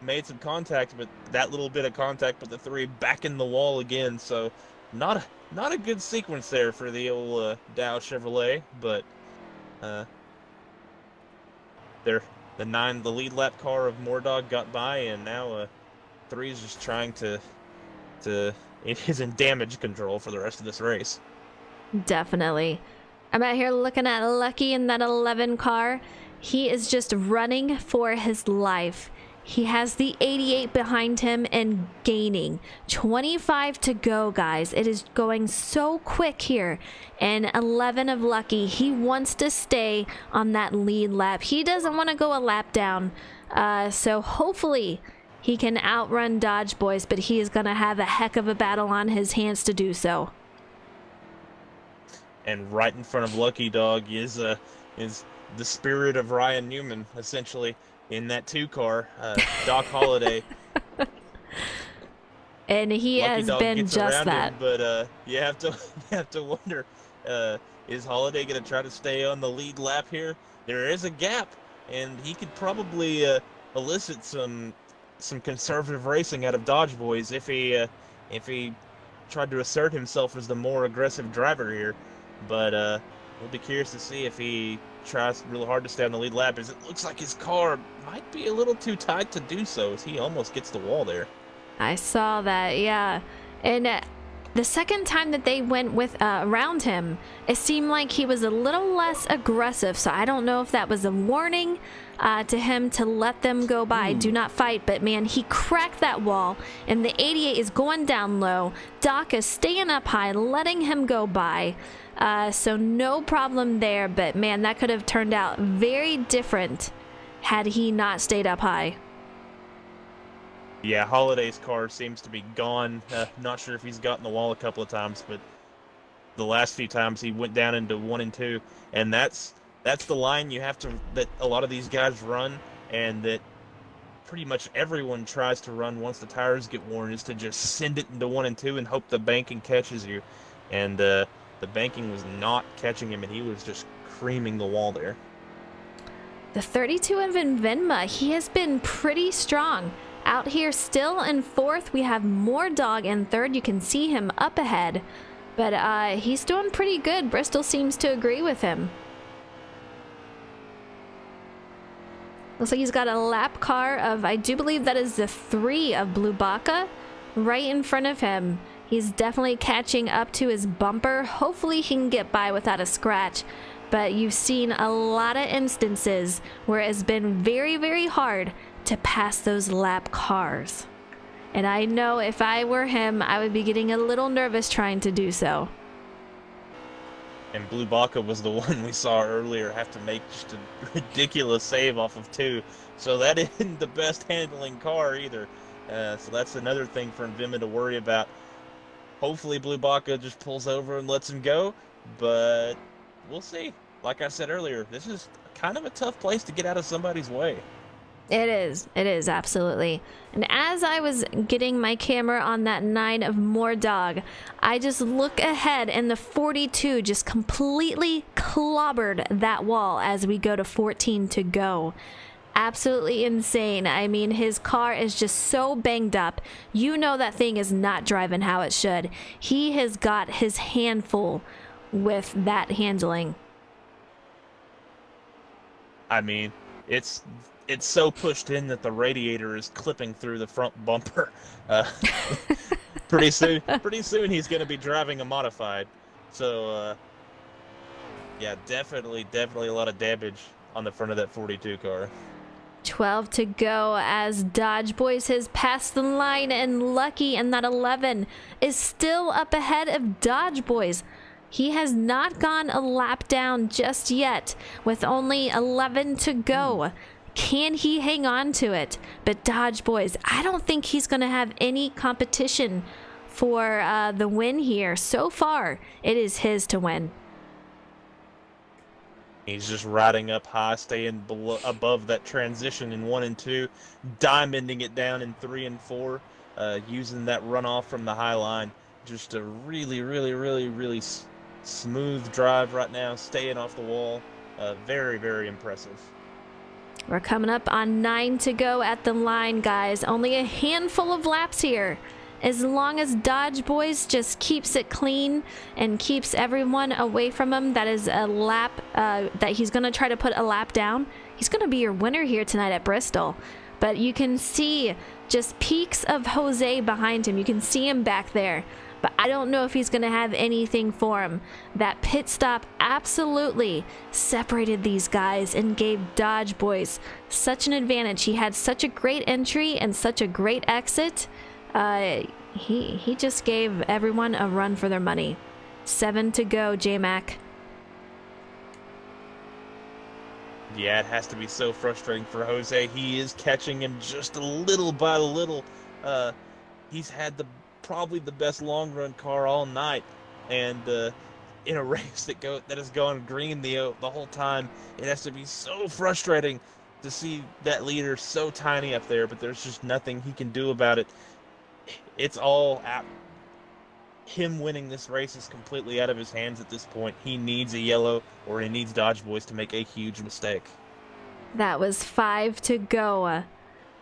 made some contact, but that little bit of contact with the 3 back in the wall again. So not a good sequence there for the old Dow Chevrolet, but the lead lap car of Moordog got by, and now 3 is just trying to it is in damage control for the rest of this race. Definitely. I'm out here looking at Lucky in that 11 car. He is just running for his life. He has the 88 behind him and gaining. 25 to go, guys. It is going so quick here. And 11 of Lucky. He wants to stay on that lead lap. He doesn't want to go a lap down. So hopefully he can outrun Dodge Boys, but he is going to have a heck of a battle on his hands to do so. And right in front of Lucky Dog is the spirit of Ryan Newman, essentially, in that 2 car, Doc Holliday. And he Lucky has Dog been gets just around that. him, but you have to wonder, is Holliday going to try to stay on the lead lap here? There is a gap, and he could probably elicit some conservative racing out of Dodge Boys if he tried to assert himself as the more aggressive driver here. But we'll be curious to see if he tries really hard to stay on the lead lap, as it looks like his car might be a little too tight to do so, as he almost gets the wall there. I saw that, yeah. And the second time that they went with around him, it seemed like he was a little less aggressive. So I don't know if that was a warning to him to let them go by. Do not fight. But man, he cracked that wall, and the 88 is going down low. Doc is staying up high, letting him go by. So no problem there. But man, that could have turned out very different had he not stayed up high. Yeah, Holliday's car seems to be gone. Not sure if he's gotten the wall a couple of times, but the last few times he went down into 1 and 2, and that's the line that a lot of these guys run, and that pretty much everyone tries to run once the tires get worn, is to just send it into 1 and 2 and hope the banking catches you. And the banking was not catching him, and he was just creaming the wall there. The 32 of Venma, he has been pretty strong. Out here still in 4th, we have more Dog in 3rd. You can see him up ahead, but he's doing pretty good. Bristol seems to agree with him. Looks like he's got a lap car of, I do believe that is the 3 of Blue Baka right in front of him. He's definitely catching up to his bumper. Hopefully he can get by without a scratch. But you've seen a lot of instances where it's been very, very hard to pass those lap cars. And I know if I were him, I would be getting a little nervous trying to do so. And Blue Baka was the one we saw earlier have to make just a ridiculous save off of 2. So that isn't the best handling car either. So that's another thing for Nvima to worry about. Hopefully Blue Baka just pulls over and lets him go, but we'll see. Like I said earlier, this is kind of a tough place to get out of somebody's way. It is, absolutely. And as I was getting my camera on that 9 of More Dog, I just look ahead and the 42 just completely clobbered that wall as we go to 14 to go. Absolutely insane. I mean, his car is just so banged up. You know that thing is not driving how it should. He has got his handful with that handling. I mean, it's so pushed in that the radiator is clipping through the front bumper. Pretty soon he's going to be driving a modified. So, yeah, definitely a lot of damage on the front of that 42 car. 12 to go as Dodge Boys has passed the line, and Lucky in that 11 is still up ahead of Dodge Boys. He has not gone a lap down just yet with only 11 to go. Can he hang on to it? But Dodge Boys, I don't think he's going to have any competition for the win here. So far, it is his to win. He's just riding up high, staying above that transition in 1 and 2, diamonding it down in 3 and 4, using that runoff from the high line. Just a really smooth drive right now, staying off the wall. Very, very impressive. We're coming up on 9 to go at the line, guys. Only a handful of laps here. As long as Dodge Boys just keeps it clean and keeps everyone away from him, that is a lap that he's going to try to put a lap down. He's going to be your winner here tonight at Bristol. But you can see just peaks of Jose behind him. You can see him back there. But I don't know if he's going to have anything for him. That pit stop absolutely separated these guys and gave Dodge Boys such an advantage. He had such a great entry and such a great exit. He just gave everyone a run for their money. 7 to go, J-Mac. Yeah, it has to be so frustrating for Jose. He is catching him just a little by little. He's had probably the best long run car all night, and in a race that has gone green the whole time, it has to be so frustrating to see that leader so tiny up there. But there's just nothing he can do about it. It's all out. Him winning this race is completely out of his hands at this point. He needs a yellow, or he needs Dodge Boys to make a huge mistake. That was 5 to go.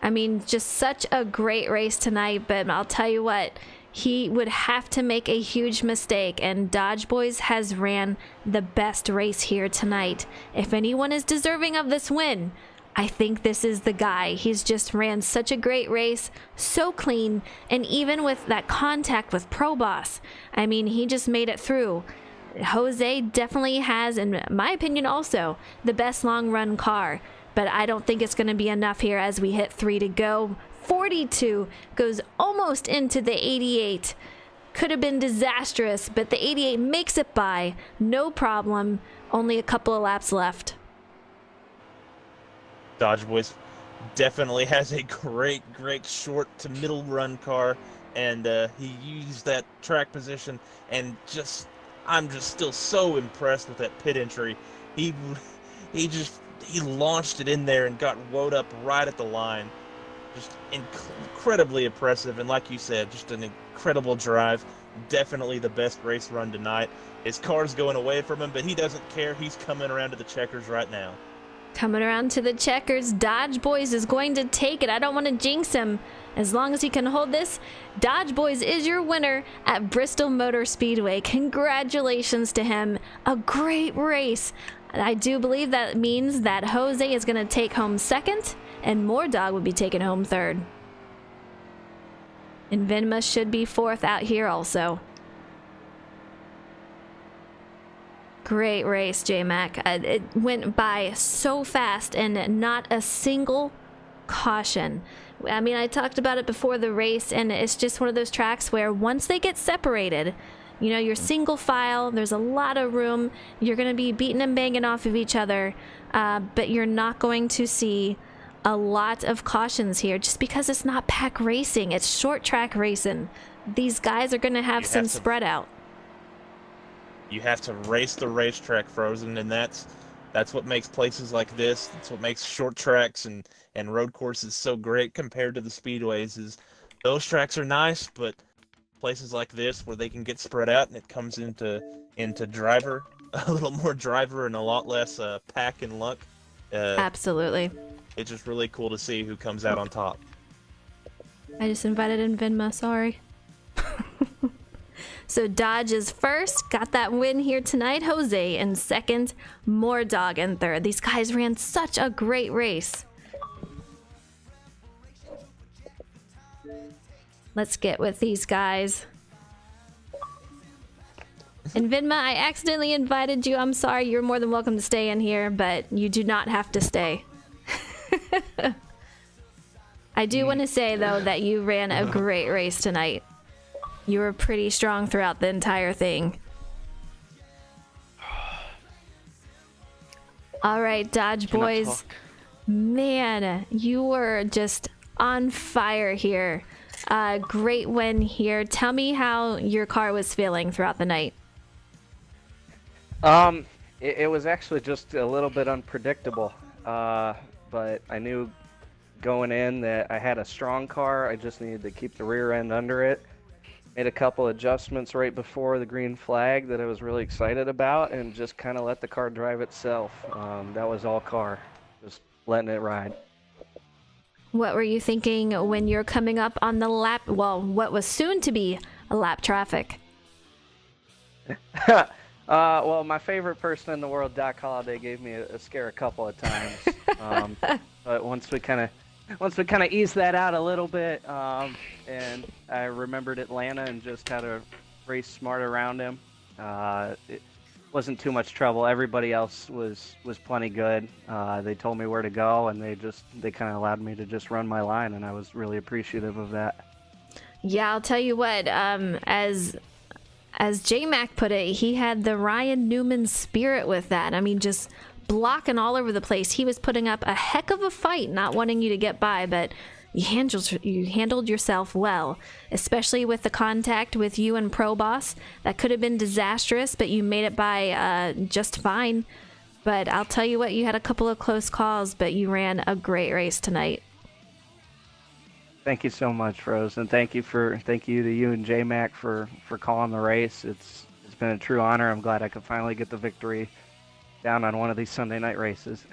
I mean, just such a great race tonight, but I'll tell you what, he would have to make a huge mistake, and Dodge Boys has ran the best race here tonight. If anyone is deserving of this win, I think this is the guy. He's just ran such a great race, so clean, and even with that contact with Pro Boss, I mean, he just made it through. Jose definitely has, in my opinion also, the best long run car, but I don't think it's going to be enough here as we hit 3 to go. 42 goes almost into the 88. Could have been disastrous, but the 88 makes it by, no problem. Only a couple of laps left. Dodge Boys definitely has a great short to middle run car, and he used that track position, and I'm just still so impressed with that pit entry. He launched it in there and got woed up right at the line. just incredibly impressive, and like you said, just an incredible drive. Definitely the best race run tonight. His car's going away from him, but he doesn't care. He's coming around to the checkers right now. Coming around to the checkers, Dodge Boys is going to take it. I don't want to jinx him. As long as he can hold this, Dodge Boys is your winner at Bristol Motor Speedway. Congratulations to him. A great race. I do believe that means that Jose is going to take home second, and Moordog would be taking home third. And Venma should be fourth out here also. Great race, J-Mac. It went by so fast and not a single caution. I mean, I talked about it before the race, and it's just one of those tracks where once they get separated, you know, you're single file, there's a lot of room, you're going to be beating and banging off of each other, but you're not going to see a lot of cautions here just because it's not pack racing, it's short track racing. These guys are going to have some spread out. You have to race the racetrack, Frozen, and that's what makes places like this, that's what makes short tracks and road courses so great compared to the speedways. Is those tracks are nice, but places like this where they can get spread out and it comes into driver, a little more driver and a lot less pack and luck. Absolutely. It's just really cool to see who comes out on top. I just invited in Venma, sorry. So Dodge is first, got that win here tonight. Jose in second, Moordog in third. These guys ran such a great race. Let's get with these guys. And Venma, I accidentally invited you. I'm sorry, you're more than welcome to stay in here, but you do not have to stay. I do want to say, though, that you ran a great race tonight. You were pretty strong throughout the entire thing. All right, Dodge Boys. Man, you were just on fire here. Great win here. Tell me how your car was feeling throughout the night. It was actually just a little bit unpredictable. But I knew going in that I had a strong car. I just needed to keep the rear end under it. Made a couple adjustments right before the green flag that I was really excited about, and just kind of let the car drive itself. That was all car, just letting it ride. What were you thinking when you're coming up on the lap? Well, what was soon to be a lap traffic? Well, my favorite person in the world, Doc Holliday, gave me a scare a couple of times. But once we kind of eased that out a little bit, and I remembered Atlanta and just had to race smart around him, it wasn't too much trouble. Everybody else was plenty good. They told me where to go, and they kind of allowed me to just run my line, and I was really appreciative of that. Yeah, I'll tell you what. As J-Mac put it, he had the Ryan Newman spirit with that. I mean, just blocking all over the place. He was putting up a heck of a fight, not wanting you to get by, but you handled yourself well, especially with the contact with you and Pro Boss. That could have been disastrous, but you made it by just fine. But I'll tell you what, you had a couple of close calls, but you ran a great race tonight. Thank you so much, Rose, and thank you to you and J-Mac for calling the race. It's been a true honor. I'm glad I could finally get the victory down on one of these Sunday night races.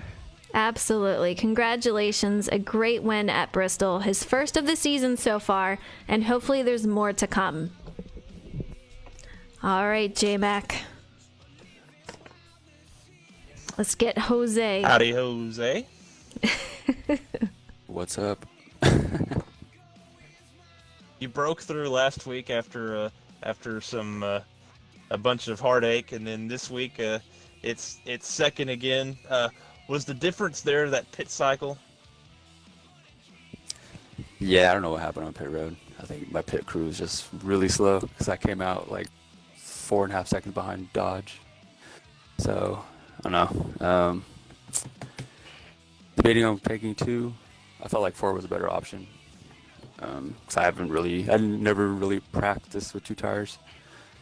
Absolutely. Congratulations. A great win at Bristol. His first of the season so far, and hopefully there's more to come. All right, J-Mac. Let's get Jose. Howdy, Jose. What's up? You broke through last week after some a bunch of heartache, and then this week it's second again. Was the difference there that pit cycle? Yeah, I don't know what happened on pit road. I think my pit crew was just really slow because I came out like 4.5 seconds behind Dodge. So I don't know. Debating on taking 2. I felt like 4 was a better option. Because I never really practiced with 2 tires.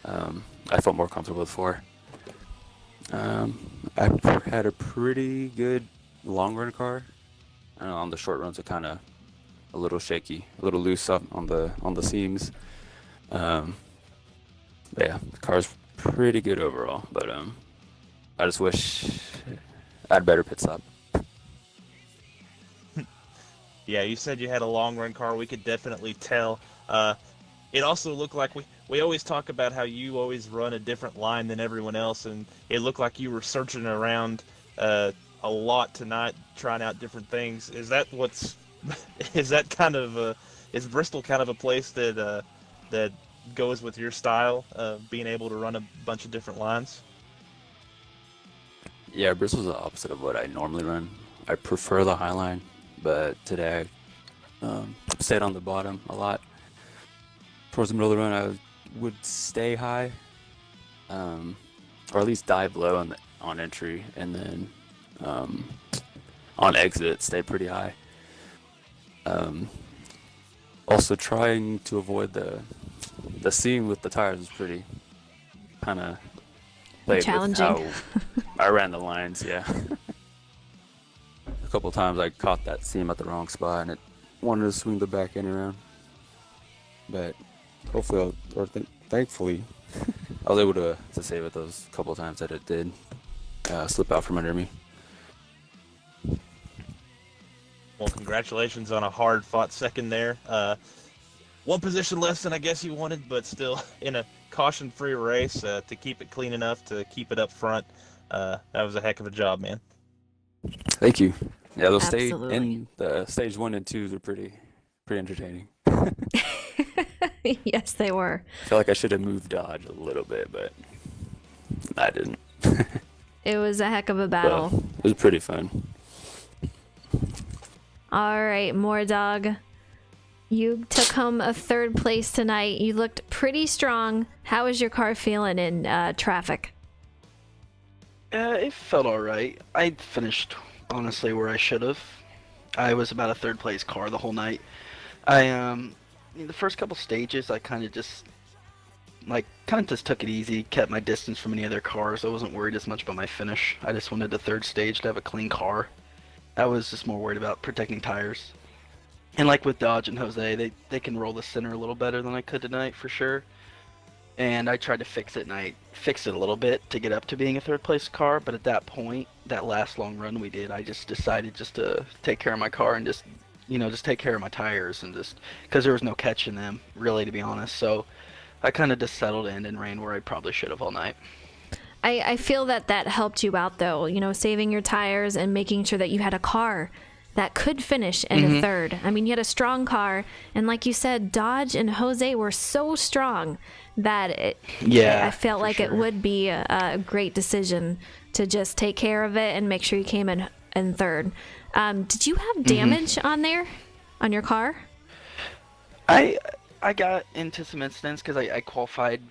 I felt more comfortable with 4. I had a pretty good long run car. I don't know, on the short runs it kind of a little shaky, a little loose on the seams. But yeah, the car's pretty good overall. But I just wish I had a better pit stop. Yeah, you said you had a long run car. We could definitely tell. It also looked like we always talk about how you always run a different line than everyone else, and it looked like you were searching around a lot tonight, trying out different things. Is that is Bristol kind of a place that goes with your style, being able to run a bunch of different lines? Yeah, Bristol's the opposite of what I normally run. I prefer the high line, but today I stayed on the bottom a lot. Towards the middle of the run, I would stay high, or at least dive low on entry, and then on exit stay pretty high. Also, trying to avoid the seam with the tires was pretty kind of played challenging. with how I ran the lines. Yeah, a couple times I caught that seam at the wrong spot, and it wanted to swing the back end around, but hopefully, thankfully, I was able to save it those couple of times that it did slip out from under me. Well, congratulations on a hard-fought second there. One position less than I guess you wanted, but still in a caution-free race to keep it clean enough to keep it up front. That was a heck of a job, man. Thank you. Yeah, those Absolutely. the stage 1 and 2s are pretty entertaining. Yes, they were. I feel like I should have moved Dodge a little bit, but I didn't. It was a heck of a battle. So, it was pretty fun. All right, Dog. You took home a 3rd place tonight. You looked pretty strong. How is your car feeling in traffic? It felt alright. I finished, honestly, where I should have. I was about a 3rd place car the whole night. The first couple stages, I kind of just took it easy, kept my distance from any other cars. I wasn't worried as much about my finish. I just wanted the 3rd stage to have a clean car. I was just more worried about protecting tires. And like with Dodge and Jose, they can roll the center a little better than I could tonight, for sure. And I tried to fix it, and I fixed it a little bit to get up to being a 3rd place car, but at that point, that last long run we did, I just decided just to take care of my car and just take care of my tires, and just because there was no catching them, really, to be honest. So I kind of just settled in and ran where I probably should have all night. I feel that helped you out, though, saving your tires and making sure that you had a car that could finish in a 3rd. I mean, you had a strong car, and like you said, Dodge and Jose were so strong that I felt like it would be a great decision to just take care of it and make sure you came in 3rd. Did you have damage on your car? I got into some incidents because I qualified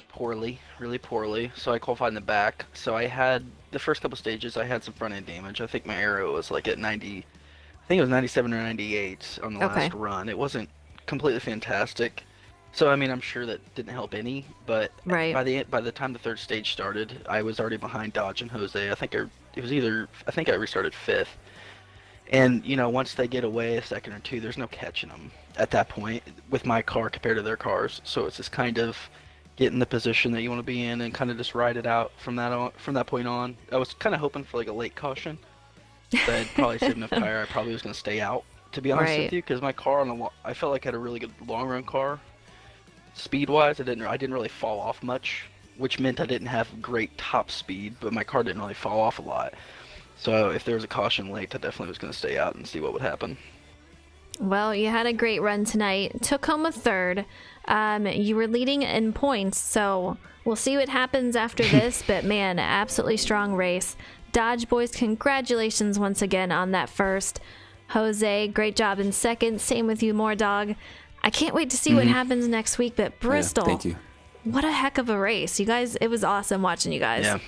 poorly, really poorly. So I qualified in the back. So I had the first couple stages, I had some front end damage. I think my aero was like at 90. I think it was 97 or 98 on the last run. It wasn't completely fantastic. So I mean, I'm sure that didn't help any. But by the time the 3rd stage started, I was already behind Dodge and Jose. I think I restarted 5th. And, once they get away a second or two, there's no catching them at that point with my car compared to their cars. So it's just kind of get in the position that you want to be in and kind of just ride it out from that point on. I was kind of hoping for like a late caution. So I'd probably saved enough tire. I probably was going to stay out, to be honest with you, because my car I felt like I had a really good long run car. Speed-wise, I didn't really fall off much, which meant I didn't have great top speed, but my car didn't really fall off a lot. So if there was a caution late, I definitely was going to stay out and see what would happen. Well, you had a great run tonight. Took home a 3rd. You were leading in points, so we'll see what happens after this. But man, absolutely strong race. Dodge boys, congratulations once again on that 1st. Jose, great job in 2nd. Same with you, Dog. I can't wait to see what happens next week. But Bristol, thank you. What a heck of a race. You guys, it was awesome watching you guys. Yeah.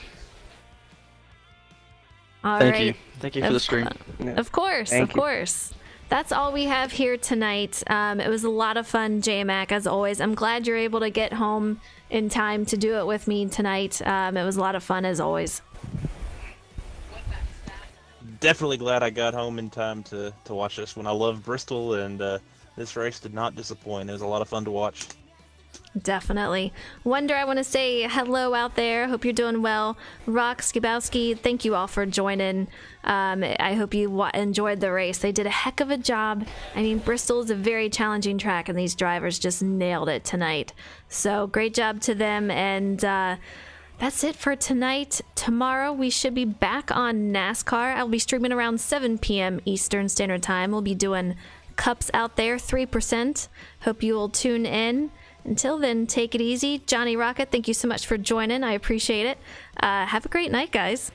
Thank you. Thank you for the stream. Of course. That's all we have here tonight. It was a lot of fun, J-Mac, as always. I'm glad you're able to get home in time to do it with me tonight. It was a lot of fun, as always. Definitely glad I got home in time to watch this one. I love Bristol, and this race did not disappoint. It was a lot of fun to watch. Definitely. Wonder, I want to say hello out there. Hope you're doing well. Rock, Skibowski, thank you all for joining. I hope you enjoyed the race. They did a heck of a job. I mean, Bristol is a very challenging track, and these drivers just nailed it tonight. So great job to them. And that's it for tonight. Tomorrow we should be back on NASCAR. I'll be streaming around 7 p.m. Eastern Standard Time. We'll be doing cups out there, 3%. Hope you will tune in. Until then, take it easy. Johnny Rocket, thank you so much for joining. I appreciate it. Have a great night, guys.